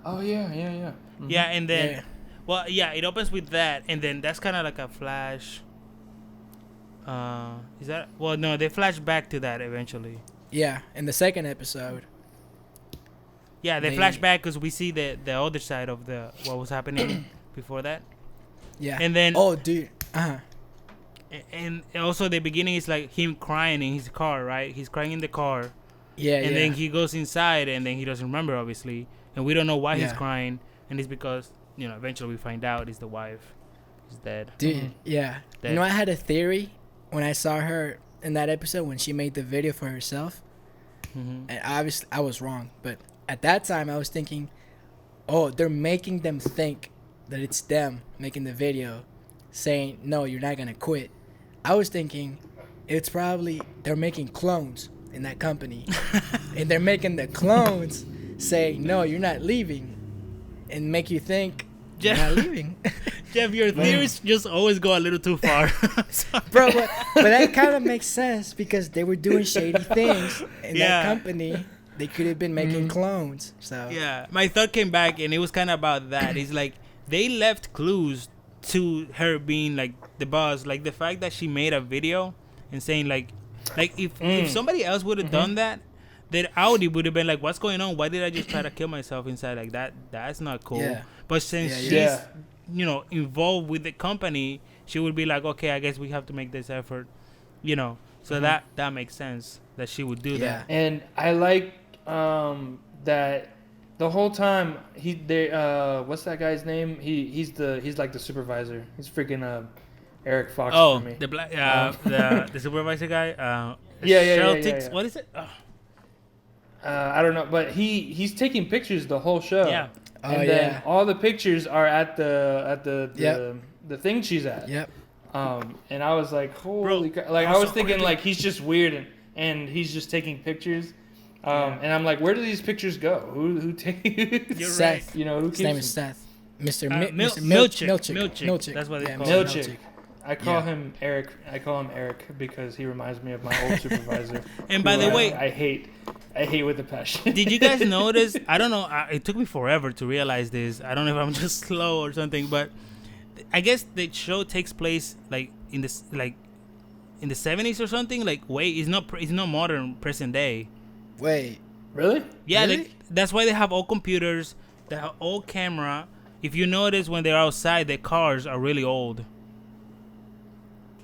Oh yeah. Mm-hmm. Yeah, and then it opens with that, and then that's kind of like a flash. Is that? Well, no, they flash back to that eventually. yeah, in the second episode. Yeah, they flash back because we see the other side of what was happening before that. Yeah. And then dude. And also the beginning is like him crying in his car, right? He's crying in the car. Yeah. And then he goes inside, and then he doesn't remember, obviously, and we don't know why he's crying, and it's because eventually we find out it's the wife is dead. Dude, yeah. Dead. You know, I had a theory when I saw her in that episode when she made the video for herself, and obviously I was wrong, but at that time I was thinking, oh, they're making them think that it's them making the video, saying no, you're not gonna quit. I was thinking it's probably they're making clones in that company, and they're making the clones say no, you're not leaving, and make you think you're not leaving. Jeff, your theories just always go a little too far. Bro, but that kind of makes sense because they were doing shady things in that company. They could have been making clones. So yeah, my thought came back, and it was kind of about that. It's like they left clues to her being like the boss, like the fact that she made a video and saying like if somebody else would have done that, then Audi would have been like, what's going on? Why did I just try to kill myself inside like that? That's not cool. Yeah. But since she's involved with the company, she would be like, okay, I guess we have to make this effort, so that makes sense that she would do that. And I like that the whole time what's that guy's name? He's like the supervisor. He's freaking Eric Fox for me. The black the supervisor guy. Yeah. What is it? I don't know, but he's taking pictures the whole show. Yeah. And then all the pictures are at the thing she's at. Yep. And I was like, holy crap. Like, I was thinking, like, he's just weird and he's just taking pictures. And I'm like, where do these pictures go? Who takes? You're Seth. right. Who His name is Seth. Mr. Milchick. That's what they call him. Milchick. I call him Eric. I call him Eric because he reminds me of my old supervisor. And by the way, I hate with a passion. Did you guys notice? I don't know. It took me forever to realize this. I don't know if I'm just slow or something, but I guess the show takes place like in the 70s or something. Like, it's not modern present day. Wait. Really? Yeah, Really? that's why they have all computers. They have all camera. If you notice, when they're outside, the cars are really old.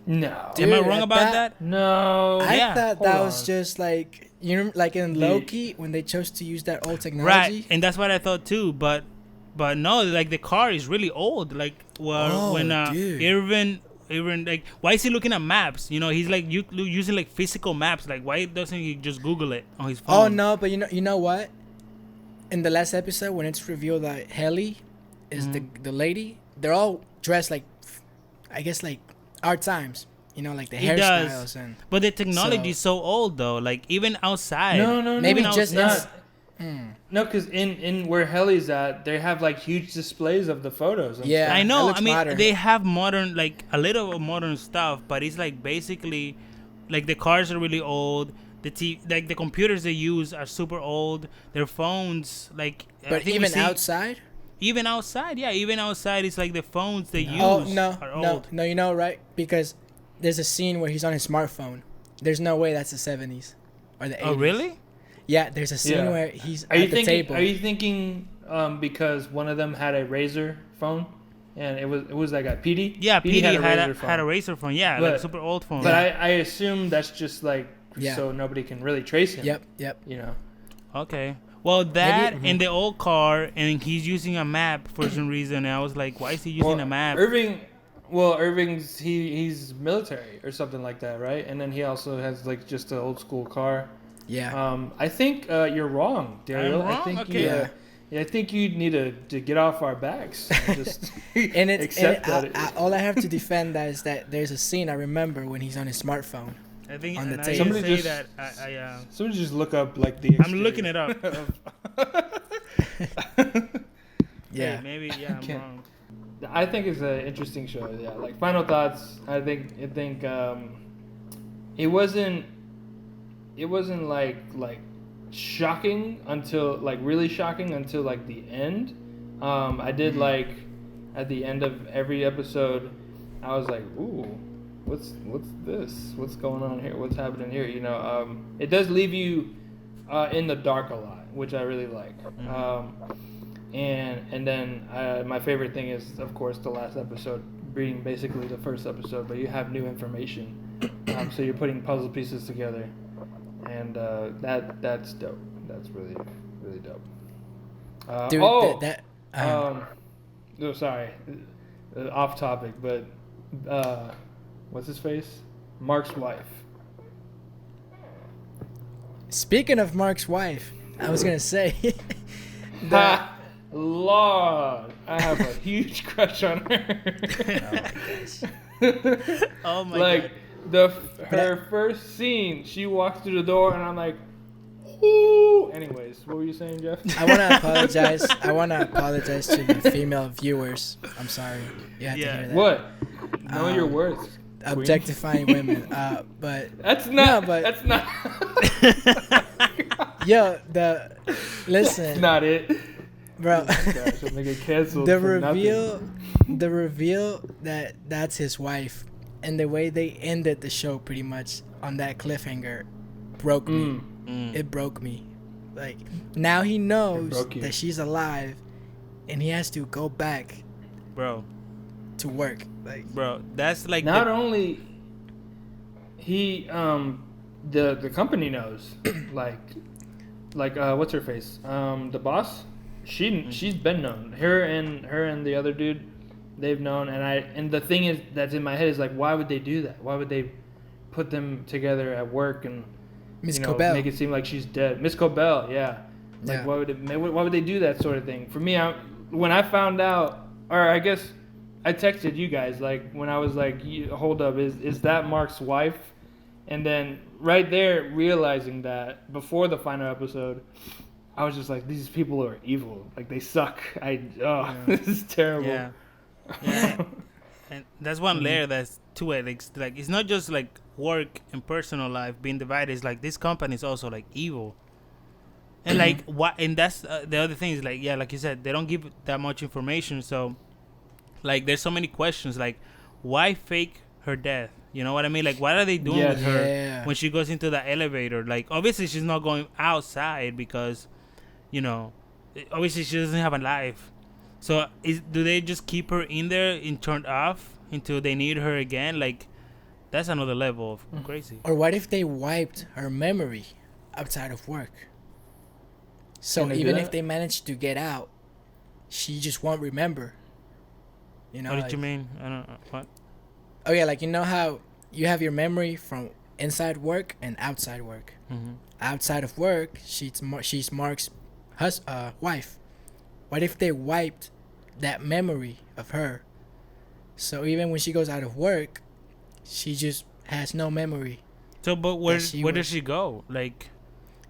No. Dude, Am I wrong about that? No. I thought that Hold was on. just like like in Loki when they chose to use that old technology. Right, and that's what I thought too. But no, like the car is really old. Like when dude. Irvin, like, why is he looking at maps? He's like using like physical maps. Like, why doesn't he just Google it on his phone? Oh no, but you know what? In the last episode, when it's revealed that Helly is the lady, they're all dressed like, I guess like our times. Like the hairstyles and. But the technology is so old though. Like even outside. No. Maybe no, just not. No, because in where Helly's at, they have like huge displays of the photos. And Yeah. stuff. I know. looks I mean, modern. they have modern, like a little modern stuff, but it's like basically, like the cars are really old. Like the computers they use are super old. Their phones, like. But even outside. Even outside, yeah. Even outside, it's like the phones they use are old. No, right? Because there's a scene where he's on his smartphone. There's no way that's the 70s or the 80s. Oh, really? Yeah, there's a scene where he's Are you at the thinking? table. Are you thinking because one of them had a Razor phone, and it was like a PD? Yeah, PD had phone. a Razor phone. Yeah, like a super old phone. But I assume that's just like so nobody can really trace him. Yep. Okay. Well, that and the old car, and he's using a map for some reason. And I was like, why is he using a map? Irving's he's military or something like that, right? And then he also has like just an old school car. Yeah. I think you're wrong, Daryl. I'm wrong? I think Okay. you. I think you need to get off our backs and just And accept that. all I have to defend that is that there's a scene I remember when he's on his smartphone. I think On the and I table. just Somebody say just- that I Somebody just look up like the. I'm looking it up. Yeah. Hey, maybe I'm Okay. wrong. I think it's an interesting show. Yeah, like final thoughts. I think it wasn't like shocking until like really shocking until like the end. I did like at the end of every episode, I was like, ooh, what's this? What's going on here? What's happening here? You know, it does leave you in the dark a lot, which I really like. And then my favorite thing is, of course, the last episode being basically the first episode, but you have new information, so you're putting puzzle pieces together, and that's dope. That's really really dope. Dude, Sorry, off topic, but what's his face? Mark's wife. Speaking of Mark's wife, I was gonna say Ha! Lord, I have a huge crush on her. Oh my Like god. her first scene, she walks through the door, and I'm like, ooh. Anyways, what were you saying, Jeff? I want to apologize. I want to apologize to the female viewers. I'm sorry. You have to hear that. What? Know your worth. queen. Objectifying women. But That's not. No, but- that's not. yo, listen, That's not it. bro. Gosh, I'm gonna get canceled. the for nothing. reveal that that's his wife, and the way they ended the show pretty much on that cliffhanger broke me. It broke me. Like, now he knows broke you. that she's alive, and he has to go back Bro, to work. Like, that's like Not only he the company knows like what's her face the boss she's been known her and the other dude they've known and the thing is that's in my head is like why would they do that, why would they put them together at work and Miss Cobell. make it seem like she's dead. Miss Cobell, yeah. Like Yeah. why would they do that sort of thing? For me, when I found out, or I guess I texted you guys like when I was like, hold up, is that Mark's wife? And then right there, realizing that before the final episode, I was just like, these people are evil. Like they suck. This is terrible. Yeah. Yeah. And that's one layer that's two it. Like it's not just like work and personal life being divided. It's like this company is also like evil. And like what? And that's the other thing is like like you said, they don't give that much information. So like there's so many questions. Like why fake her death? You know what I mean? Like what are they doing with her when she goes into the elevator? Like obviously she's not going outside because obviously she doesn't have a life. So do they just keep her in there and turned off until they need her again? Like that's another level of crazy. or what if they wiped her memory outside of work? So Can they do even that? if they manage to get out, she just won't remember. You know? What did like- you mean? I don't know. What? Oh yeah, like you know how you have your memory from inside work and outside work. Mm-hmm. Outside of work, she's Mark's wife. What if they wiped that memory of her? So even when she goes out of work, she just has no memory. So, but where she does was- she go? Like,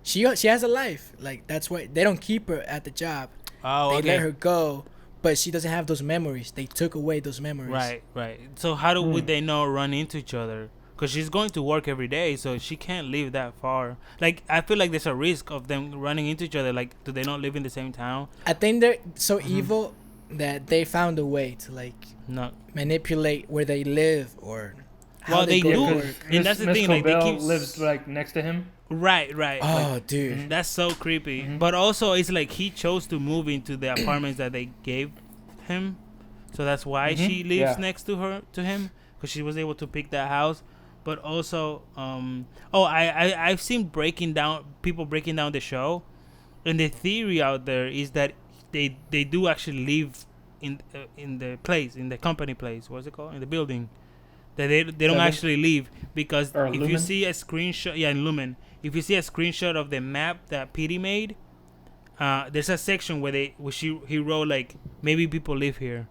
She has a life. Like that's why they don't keep her at the job. oh, They okay, let her go, but she doesn't have those memories. They took away those memories. right. So how would they not run into each other? Because she's going to work every day, so she can't live that far. Like, I feel like there's a risk of them running into each other. Like, do they not live in the same town? I think they're so evil that they found a way to like No. manipulate where they live or how Well, they go to do. work. And that's the Miss thing, like, they Cobell keep lives like next to him. Right. Oh, Like, dude. that's so creepy. But also, it's like he chose to move into the apartments that they gave him, so that's why she lives next to him, because she was able to pick that house. But also, I've seen people breaking down the show, and the theory out there is that they do actually live in the place, in the company place. What's it called? In the building. that they don't Seven? actually leave, because Or if you Lumen? see a screenshot, in Lumen, if you see a screenshot of the map that Petey made, there's a section where he wrote like maybe people live here.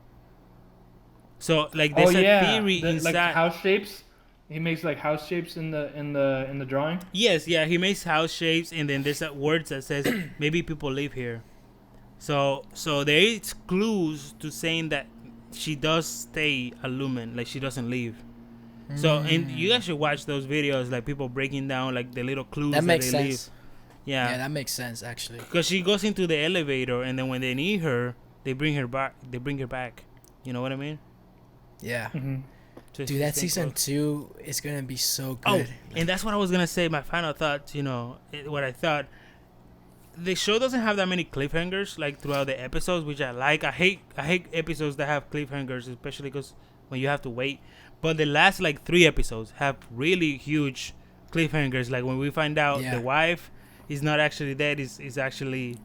So like there's a theory inside. like house shapes. He makes like house shapes in the drawing. Yes, yeah, he makes house shapes, and then there's words that says maybe people live here. So there is clues to saying that she does stay a Lumen, like she doesn't leave. So and you guys should watch those videos, like people breaking down like the little clues That makes they sense. leave. Yeah, that makes sense actually. because she goes into the elevator, and then when they need her, they bring her back. You know what I mean? Yeah. Mm-hmm. So Dude, that she's season close. 2 is gonna be so Oh, good. and that's what I was gonna say. My final thoughts. What I thought. The show doesn't have that many cliffhangers like throughout the episodes, which I like. I hate episodes that have cliffhangers, especially because when you have to wait. But the last like 3 episodes have really huge cliffhangers. Like when we find out the wife is not actually dead, is actually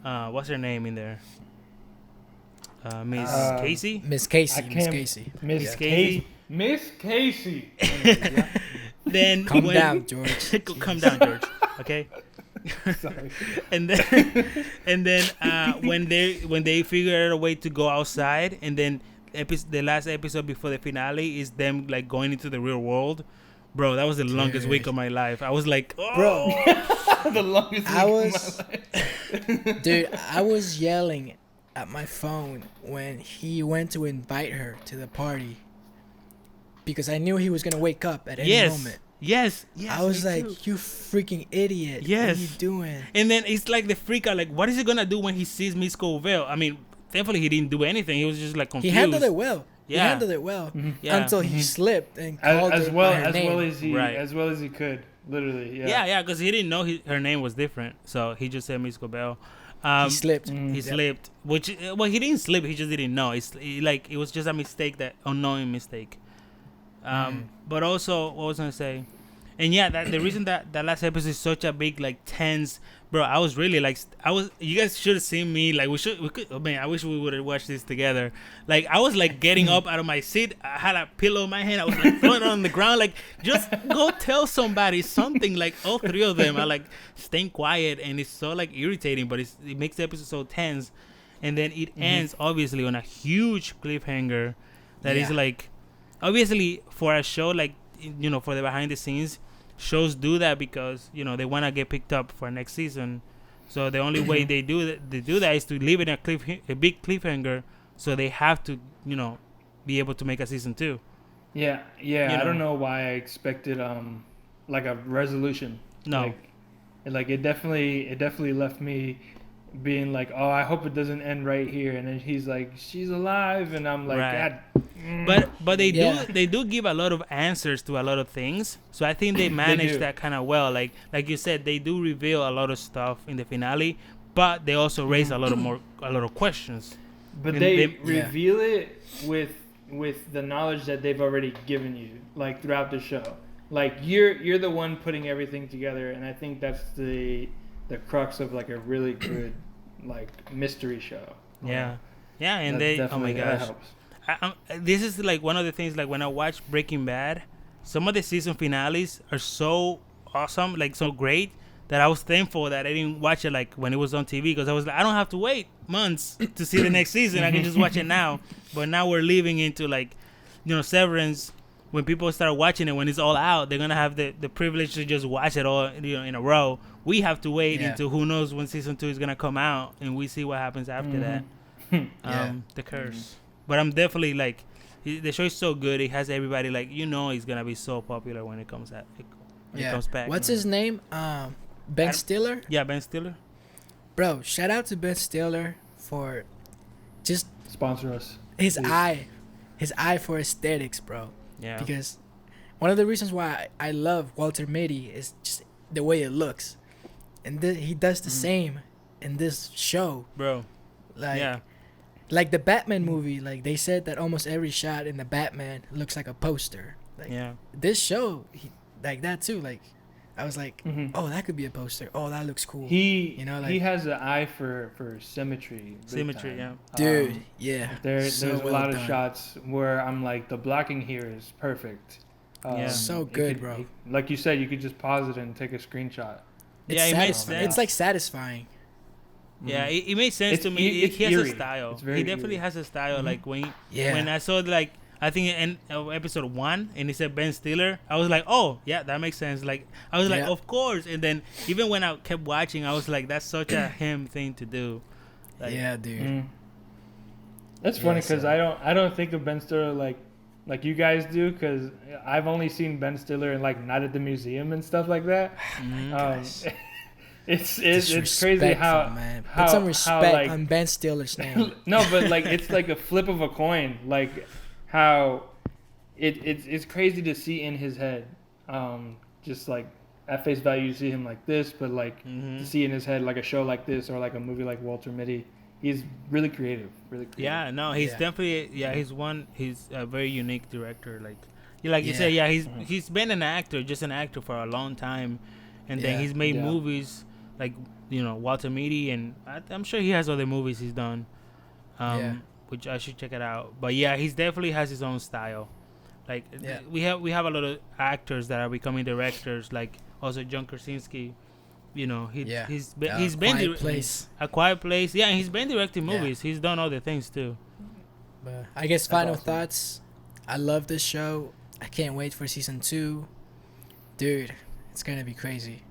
what's her name in there? Miss Casey. Miss Casey. I Miss can't- Casey. Miss Casey. Miss Casey. Then Calm when- down, George. Calm down, George. Okay. Sorry. and then when they figure out a way to go outside, and then the last episode before the finale is them like going into the real world, bro. That was the longest week of my life. I was like, oh. Bro, The longest week of my life. dude, I was yelling at my phone when he went to invite her to the party because I knew he was gonna wake up at any moment. Yes. I was me like, too. you freaking idiot. Yes. What are you doing? And then it's like the freak out, like, what is he gonna do when he sees Miss Covell? I mean, thankfully he didn't do anything. He was just like confused. He handled it well. Yeah. He handled it well Yeah. until he slipped and called as her well by her as name. well as he could, literally. Yeah, because he didn't know her name was different, so he just said Miss Covell. He slipped. He slipped, which he didn't slip. He just didn't know. It was just a mistake, that unknowing mistake. But also, what was I gonna say? And yeah, the reason that last episode is such a big like tense, bro. I was really like, you guys should have seen me. Like we could. Oh man, I wish we would have watched this together. Like I was like getting up out of my seat. I had a pillow in my hand. I was like throwing it on the ground. Like just go tell somebody something. Like all 3 of them are like staying quiet, and it's so like irritating. But it makes the episode so tense, and then it ends obviously on a huge cliffhanger. That is like, obviously for a show like, for the behind the scenes. Shows do that because they want to get picked up for next season, so the only way they do that is to leave it a big cliffhanger, so they have to be able to make a season 2. Yeah. I don't know why I expected like a resolution. No, like it definitely left me being like, oh, I hope it doesn't end right here. And then he's like, she's alive, and I'm like, right. God. But they do give a lot of answers to a lot of things. So I think they manage that kind of well. Like you said, they do reveal a lot of stuff in the finale, but they also raise a lot of questions. But And they reveal it with the knowledge that they've already given you, like throughout the show. Like you're the one putting everything together, and I think that's the crux of like a really good like mystery show. Yeah, and That oh my definitely- that gosh. helps. This is like one of the things, like when I watch Breaking Bad, some of the season finales are so awesome, like so great, that I was thankful that I didn't watch it like when it was on TV, because I was like, I don't have to wait months to see the next season. I can just watch it now. But now we're living into like, Severance. When people start watching it, when it's all out, they're gonna have the privilege to just watch it all in a row. We have to wait until who knows when season 2 is gonna come out, and we see what happens after that. The curse. But I'm definitely like, the show is so good. It has everybody like, it's gonna be so popular when it comes out. When it comes back. What's his name? Ben Stiller. Yeah, Ben Stiller. Bro, shout out to Ben Stiller for just Sponsor us. his please. eye for aesthetics, bro. Yeah. Because one of the reasons why I love Walter Mitty is just the way it looks, and he does the same in this show, Bro. Like the Batman movie. Like they said that almost every shot in the Batman looks like a poster. Like this show, like that too. Like I was like, oh, that could be a poster. Oh, that looks cool. He You know, like he has an eye for symmetry. Big Symmetry, time. dude, yeah. There's So a well lot of done. shots where I'm like, the blocking here is perfect. Yeah. So it good, could- bro. it- like you said, you could just pause it and take a screenshot. It's Yeah, it made satisfying. sense. It's like satisfying. Yeah, it made sense It's to me. He has eerie. a style. It's very He definitely eerie. has a style. Like when Yeah. I saw like I think in episode 1 and it said Ben Stiller, I was like, oh yeah, that makes sense. Like I was like, Yeah. of course. And then even when I kept watching, I was like, that's such a him thing to do. Like, Yeah, dude. That's Yeah, funny because so- I don't think of Ben Stiller like you guys do, because I've only seen Ben Stiller in like Night at the Museum and stuff like that. Gosh. It's crazy Disrespectful, how man. Put how some how, respect like, on Ben Stiller's name. no, but like it's like a flip of a coin. Like how it's crazy to see in his head. Just like at face value, you see him like this, but like to see in his head like a show like this or like a movie like Walter Mitty, he's really creative. Really creative. Yeah, no, he's Yeah. definitely he's a very unique director. Like you you Yeah. said, yeah, he's been an actor, just an actor for a long time, and then Yeah. he's made Yeah. movies like Walter Mitty, and I'm sure he has other movies he's done, Yeah. which I should check it out. But yeah, he's definitely has his own style. Like Yeah. we have a lot of actors that are becoming directors, like also John Krasinski. Yeah. He's been Quiet Place. A Quiet Place. Yeah, and he's been directing Yeah. movies. He's done other things too. But I guess final awesome. thoughts. I love this show. I can't wait for season 2. Dude, it's gonna be crazy.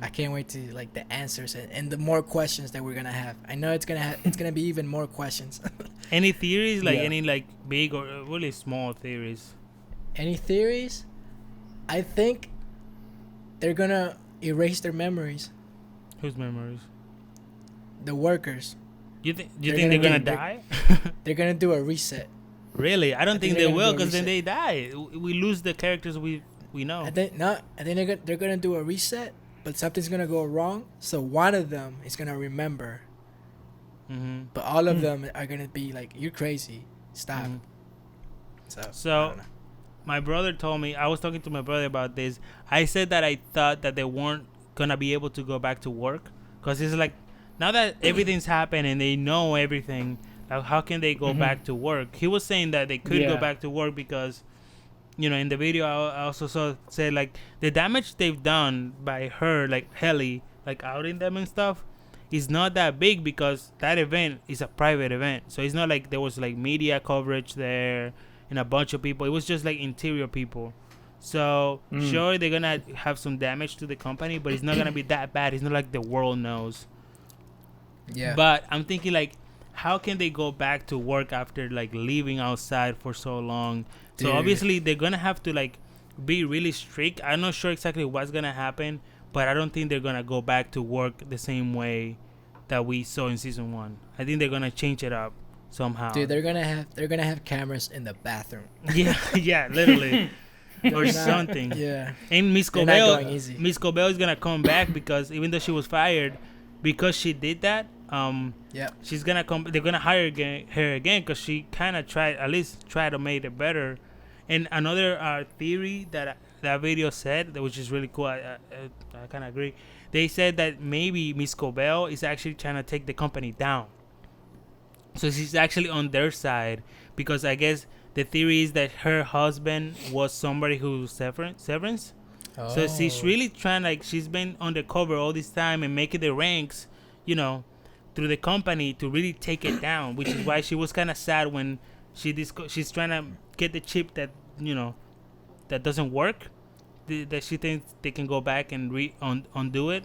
I can't wait to like the answers and the more questions that we're gonna have. I know it's gonna be even more questions. Any theories, like Yeah. any like big or really small theories? Any theories? I think they're gonna erase their memories. Whose memories? The workers. You think They're they're gonna gonna die? They're gonna do a reset. Really? I don't think they're they gonna will, do a because then reset. they die. We lose the characters we know. I think not. I think they're gonna do a reset, but something's gonna go wrong. So one of them is gonna remember, Mm-hmm. but all of them are gonna be like, "You're crazy. Stop." Mhm. So So- I don't know. My brother told me, I was talking to my brother about this. I said that I thought that they weren't gonna be able to go back to work, because it's like now that everything's happened and they know everything, like how can they go back to work? He was saying that they could go Yeah. back to work because, in the video I also said like the damage they've done by her, like Helly, like outing them and stuff, is not that big because that event is a private event. So it's not like there was like media coverage there and a bunch of people. It was just like interior people. So sure, they're gonna have some damage to the company, but it's not gonna be that bad. It's not like the world knows. Yeah. But I'm thinking like, how can they go back to work after like leaving outside for so long? So Dude. obviously they're gonna have to like be really strict. I'm not sure exactly what's gonna happen, but I don't think they're gonna go back to work the same way that we saw in season 1. I think they're gonna change it up somehow. Dude, they're gonna have cameras in the bathroom. yeah, literally. Or They're not- something. Yeah. And Miss They're not Cobell, going easy. Miss Cobell is gonna come back because even though she was fired, because she did that, Yep. she's gonna come. They're gonna hire her again because she kind of at least try to make it better. And another theory that video said, which is really cool, I kind of agree. They said that maybe Miss Cobell is actually trying to take the company down. So she's actually on their side because I guess the theory is that her husband was somebody who's Severance. So she's Oh. really trying, like, she's been undercover all this time and making the ranks, through the company to really take it down, which is why she was kind of sad when she's trying to get the chip that, that doesn't work, that she thinks they can go back and undo it.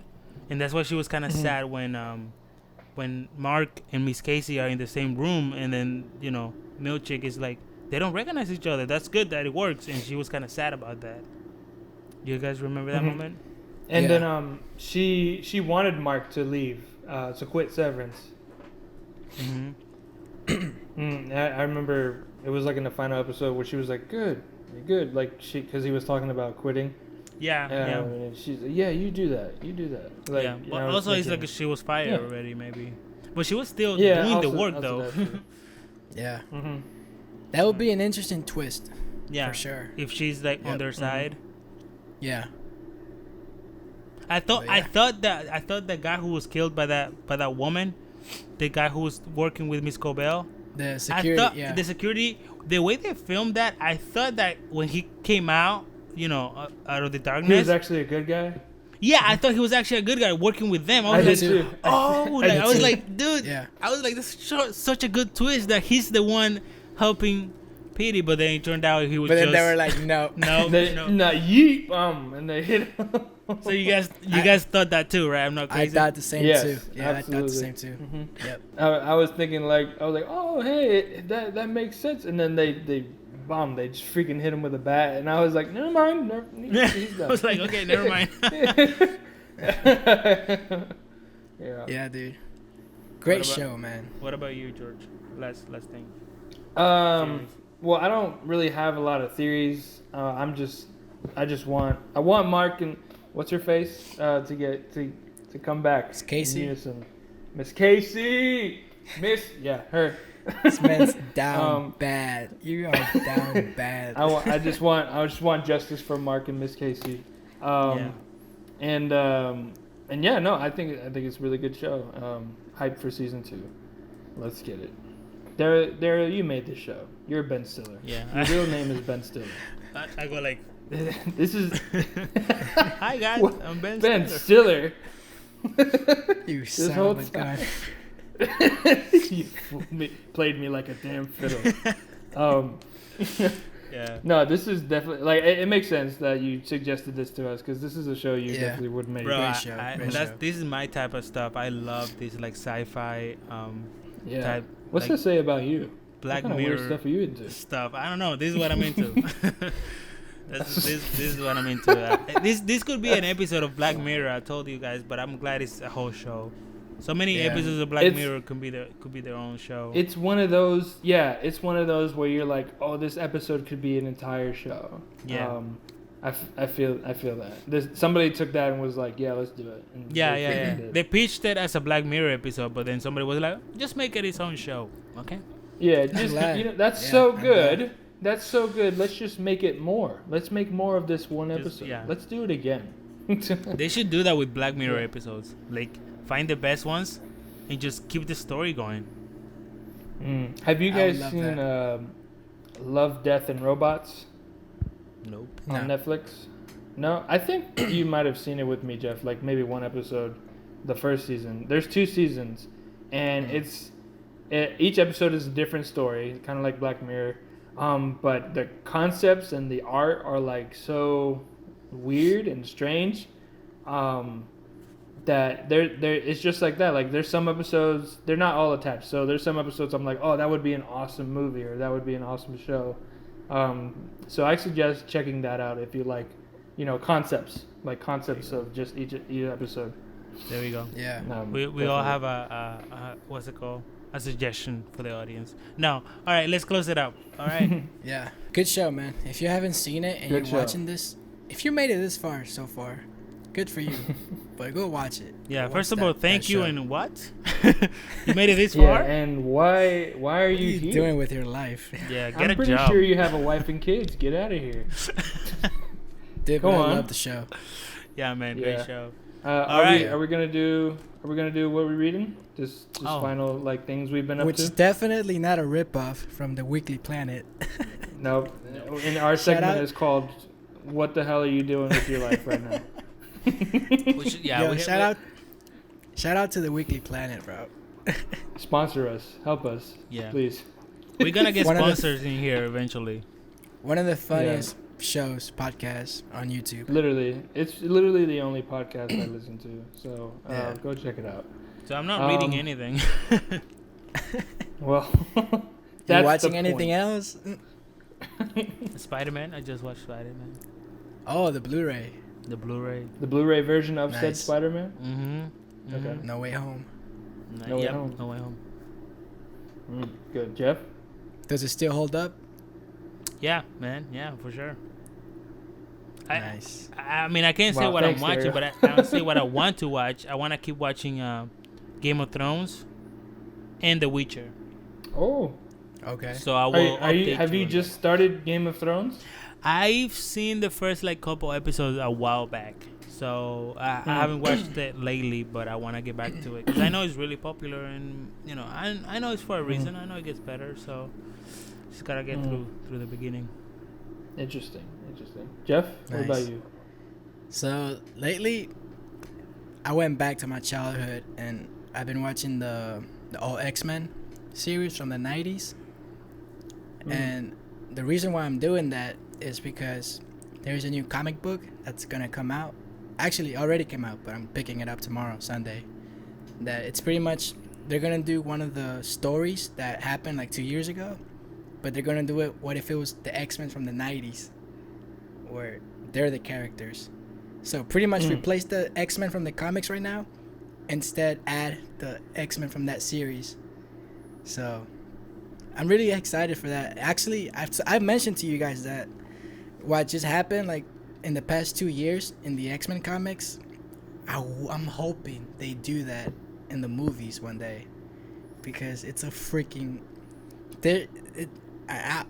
And that's why she was kind of sad when Mark and Miss Casey are in the same room, and then, Milchick is like, they don't recognize each other. That's good that it works. And she was kind of sad about that. You guys remember that moment? And Yeah. then she wanted Mark to leave, to quit Severance. Mm-hmm. I remember it was like in the final episode where she was like, "Good, you're good," like because he was talking about quitting. Yeah, yeah. And she's like, "Yeah, you do that. You do that." Like, Yeah, you but know, also it's making- like she was fired Yeah. already, maybe. But she was still Yeah, doing the also- work, also though. that too. Yeah. Mm-hmm. That would be an interesting twist. Yeah, For sure. if she's like on Yep. their side. Yeah. I thought yeah. I thought the guy who was killed by that woman, the guy who was working with Miss Cobell. The security. I thought Yeah. the security, the way they filmed that, I thought that when he came out, out of the darkness, He was actually a good guy. yeah, I thought he was actually a good guy working with them. I I was did like, too. oh, I I was did like, dude, Yeah. I was like, this is such a good twist that he's the one helping Petey, but then it turned out he was. But then just, they were like, no. no, They, no. no, yeet, and they hit him. So you guys thought that too, right? I'm not I crazy. thought the same Yes, too. Yeah, I thought the absolutely. same too. Mhm. Yep. I was thinking oh hey, that makes sense, and then they bombed. They just freaking hit him with a bat, and I was like, never mind. He's I done. was like, okay, never mind. Yeah. Yeah, dude. Great What about- show, man. What about you, George? Last thing. Well, I don't really have a lot of theories. I want Mark and what's her face to come back. Miss Casey? In unison. Miss Casey. Yeah, her. This man's down bad. You are down bad. I just want justice for Mark and Miss Casey. Yeah. And yeah, no, I think it's a really good show. Hyped for season 2. Let's get it. Dara, you made this show. You're Ben Stiller. Yeah. Your real name is Ben Stiller. I go like, This is hi guys, What? I'm Ben. Ben Stiller. Stiller. You This son whole of a gun. time. You played me like a damn fiddle. Yeah. No, this is definitely like it makes sense that you suggested this to us because this is a show you Yeah. definitely would make. Bro, Great show, great show. this is my type of stuff. I love this like sci-fi Yeah. type. What's like, that say about you? Black what kind Mirror of weird stuff are you into? stuff. I don't know. This is what I'm into. this is what I'm into. This could be an episode of Black Mirror. I told you guys, but I'm glad it's a whole show. So many Yeah. episodes of Black It's- Mirror could be their own show. It's one of those. Yeah, it's one of those where you're like, oh, this episode could be an entire show. Yeah. I feel that. Somebody took that and was like, yeah, let's do it. And yeah, they yeah, freaking yeah. did. They pitched it as a Black Mirror episode, but then somebody was like, just make it its own show, okay? Yeah, just glad. that's Yeah, so I'm good. glad. That's so good. Let's just make it more. Let's make more of this one Just- episode. yeah. Let's do it again. They should do that with Black Mirror episodes. Like, find the best ones and just keep the story going. Have you I would guys love seen Love, Death, and Robots Nope. on No. Netflix? No, I think you might have seen it with me, Jeff. Like maybe one episode, the first season. There's 2 seasons, and each episode is a different story, kind of like Black Mirror. But the concepts and the art are like so weird and strange. That there it's just like that. Like there's some episodes, they're not all attached. So there's some episodes I'm like, oh, that would be an awesome movie or that would be an awesome show. So I suggest checking that out if you like, concepts of just each episode. There we go. Yeah. We all have a what's it called? A suggestion for the audience. No. All right, let's close it up. All right. Yeah. Good show, man. If you haven't seen it and Good you're show. watching this, if you made it this far so far, good for you. But go watch it. Yeah. Go First watch of all, that thank you. show. And what? You made it this Yeah, far? and why are What are you you here? doing with your life? Yeah. Get I'm a pretty job. sure you have a wife and kids. Get out of here. Dude, Go but on. I love the show. Yeah, man. Yeah. Great show. Are right. we gonna do what we're reading? Just Oh. final like things we've been up Which is to. definitely not a ripoff from the Weekly Planet. No, and our Shout segment out. is called "What the hell are you doing with your life right now?" We should, yeah. Yo, we shout out to the Weekly Planet, bro. Sponsor us, help us, Yeah. please. We're gonna get One of the- sponsors in here eventually. One of the funniest podcasts on YouTube. Literally, it's literally the only podcast I listen to. So Yeah. go check it out. So I'm not reading Um, anything. Well, You that's watching the anything point. else? Spider-Man. I just watched Spider-Man. Oh, the Blu-ray. The Blu-ray. The Blu-ray version of said Nice. Spider-Man. Mm-hmm. Okay. No Way Home. No Way Yep. Home. No Way Home. Good, Jeff. Does it still hold up? Yeah, man. Yeah, for sure. Nice. I mean, I can't say Wow, what thanks, I'm watching, Dario. but I'll say what I want to watch. I want to keep watching Game of Thrones and The Witcher. Oh, Okay. So I will update have you on just started Game of Thrones? that. I've seen the first couple episodes a while back. So I haven't watched it lately, but I want to get back to it because I know it's really popular, and I know it's for a reason. I know it gets better, so just gotta get through the beginning. Interesting. Jeff, what about you? So lately, I went back to my childhood, and I've been watching the old X-Men series from the 90s. And the reason why I'm doing that is because there's a new comic book that's gonna come out. Actually, already came out, but I'm picking it up tomorrow, Sunday. That it's pretty much, they're gonna do one of the stories that happened like 2 years ago, but they're gonna do it, what if it was the X-Men from the 90s, where they're the characters. So pretty much replace the X-Men from the comics right now, instead add the X-Men from that series. So I'm really excited for that. Actually, I've mentioned to you guys that what just happened like in the past 2 years in the X-Men comics, I'm hoping they do that in the movies one day, because it's a freaking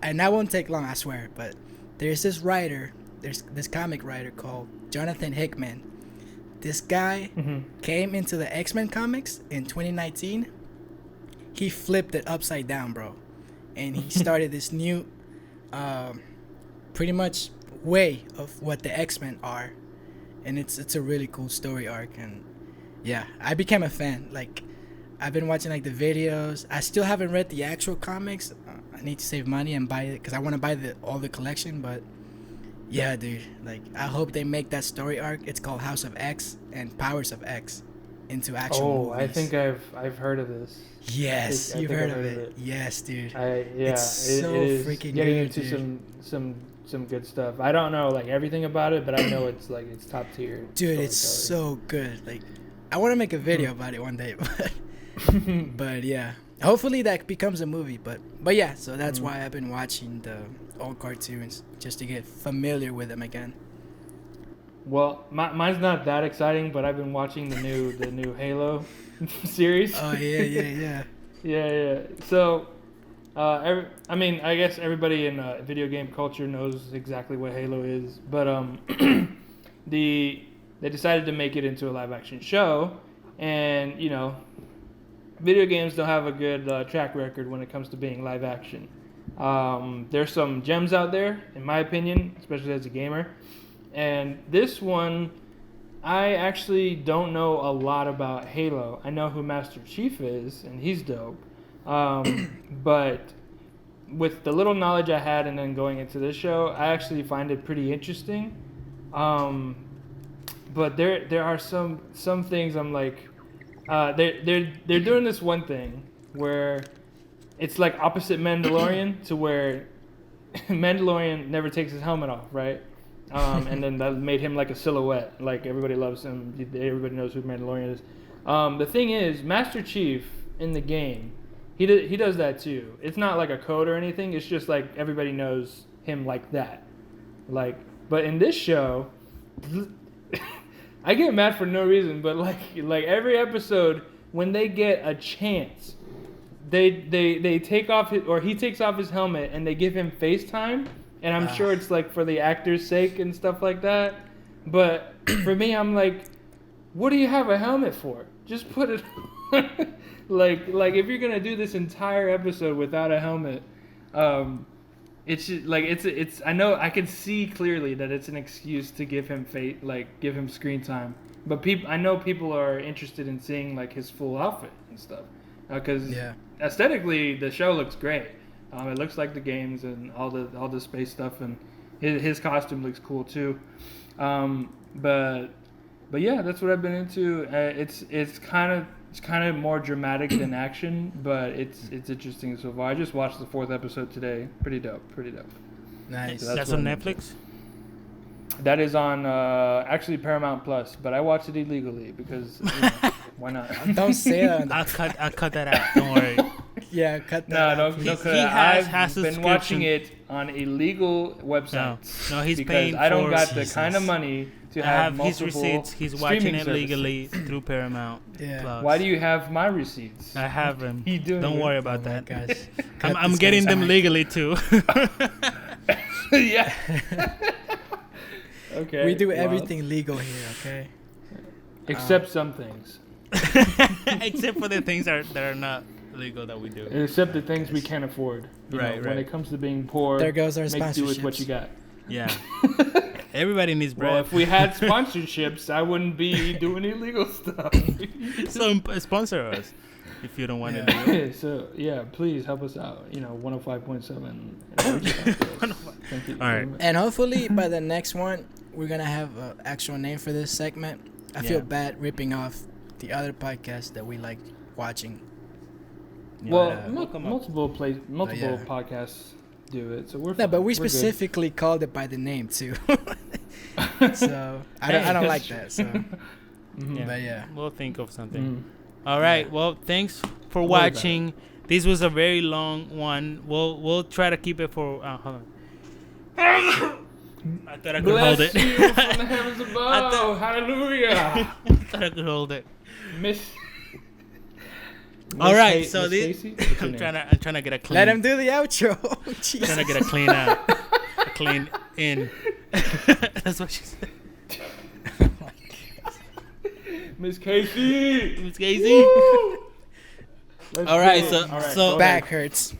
and that won't take long, I swear. But there's this comic writer called Jonathan Hickman. This guy came into the X-Men comics in 2019. He flipped it upside down, bro, and he started this new pretty much way of what the X-Men are, and it's a really cool story arc. And yeah, I became a fan. Like, I've been watching like the videos. I still haven't read the actual comics. I need to save money and buy it because I want to buy all the collection. But yeah, dude, like, I hope they make that story arc. It's called House of X and Powers of X into actual movies. I think I've heard of this. Yes, you've heard of it. Yes, dude. It's so freaking getting good, into dude. some good stuff. I don't know like everything about it, but I know it's top tier. Dude, it's so good. Like, I want to make a video about it one day, but yeah, hopefully that becomes a movie. But yeah, so that's why I've been watching the old cartoons, just to get familiar with them again. Well, mine's not that exciting, but I've been watching the new Halo series. Oh yeah. Yeah. So, I guess everybody in video game culture knows exactly what Halo is, but they decided to make it into a live action show, and video games don't have a good track record when it comes to being live action. There's some gems out there, in my opinion, especially as a gamer. And this one, I actually don't know a lot about Halo. I know who Master Chief is, and he's dope. But with the little knowledge I had and then going into this show, I actually find it pretty interesting. But there are some things I'm like, they're doing this one thing where it's like opposite Mandalorian, to where Mandalorian never takes his helmet off, right? And then that made him like a silhouette. Like, everybody loves him. Everybody knows who Mandalorian is. The thing is, Master Chief in the game, he does that too. It's not like a code or anything. It's just like everybody knows him like that. Like, but in this show, I get mad for no reason. But like every episode, when they get a chance, they take off he takes off his helmet and they give him FaceTime. And I'm sure it's like for the actor's sake and stuff like that. But for me, I'm like, what do you have a helmet for? Just put it on. like if you're gonna do this entire episode without a helmet, it's just, like it's. I know I can see clearly that it's an excuse to give him give him screen time. But I know people are interested in seeing like his full outfit and stuff, because aesthetically the show looks great. It looks like the games and all the space stuff, and his costume looks cool too. But yeah, that's what I've been into. It's kind of more dramatic than action, but it's interesting so far. I just watched the 4th episode today. Pretty dope. Nice. So that's on Netflix? That is on actually Paramount Plus, but I watched it illegally because why not? Don't say that. I'll cut that out. Don't worry. Yeah, cut that. No, don't cut it out. I've been watching it on illegal websites. No, he's because paying. I don't got the kind of money to have his multiple receipts. He's watching it services. legally through Paramount. Yeah. Plus. Why do you have my receipts? I have them. Don't Don't worry about that. Guys, I'm getting them legally too. Yeah. Okay. We do well, everything legal here, okay? except some things. Except for the things that are not legal that we do. Except the things we can't afford. You know, when it comes to being poor, There goes our make do with what sponsorships. you got. Yeah. Everybody needs bread. Well, if we had sponsorships, I wouldn't be doing illegal stuff. So sponsor us if you don't want to Yeah. do it. So yeah, please help us out. You know, 105.7. Thank you. All right. And hopefully by the next one, we're going to have an actual name for this segment. I feel bad ripping off the other podcasts that we like watching. Well, But, multiple yeah. podcasts do it, so we're No, fine. but we We're good. specifically called it by the name too. So I don't like that. So, Mhm. but yeah. We'll think of something. Mhm. All right. Well, thanks for What about watching. This was a very long one. We'll try to keep it for. Hold on. I thought I could Bless hold it. you from the heavens above. Hallelujah. I thought I could hold it. Miss. All right. Miss So this. Stacy? What's your I'm name? trying to get a clean. Let him do the outro. Jesus. Trying to get a clean out. A clean in. That's what she said. Miss Casey. Miss Casey. Let's All right, do it. so- so- go Back ahead. hurts.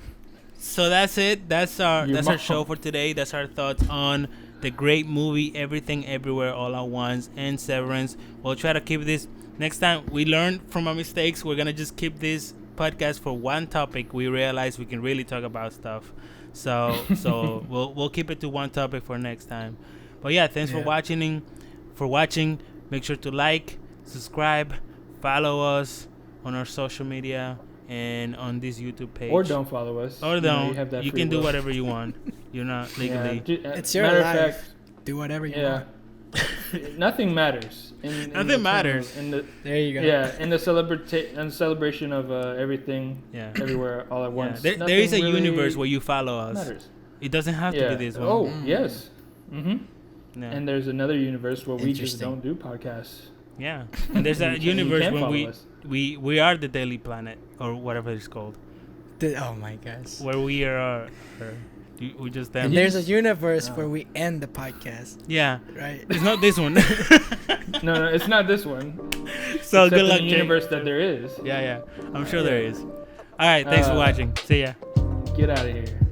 So that's it. That's our Your mom. show for today. That's our thoughts on the great movie Everything Everywhere All at Once and Severance. We'll try to keep this next time. We learn from our mistakes. We're gonna just keep this podcast for one topic. We realize we can really talk about stuff. So we'll keep it to one topic for next time. But yeah, thanks for watching. Make sure to like, subscribe, follow us on our social media and on this YouTube page. Or don't follow us. Or You know, don't. you have that You free can do will. whatever you want. You're not legally. It's your matter life. of fact, Do whatever you yeah. want. Nothing matters. In Nothing the matters. In the There you go. yeah, in the celebration of everything, Yeah. everywhere, all at Yeah. once. There Nothing is a really universe where you follow us. matters. It doesn't have to Yeah. be this one. Oh Mm. yes. Mm-hmm. Yeah. And there's another universe where we just Interesting. don't do podcasts. Yeah. And there's You a can't- you universe can't when follow we, us. we are the Daily Planet or whatever it's called. Oh my gosh. Where we are we just them. And there's a universe No. where we end the podcast, Yeah. right? It's not this one. No, it's not this one. So Except good in luck, the Jake. universe that there is. Yeah. I'm sure there is. All right. Thanks for watching. See ya. Get out of here.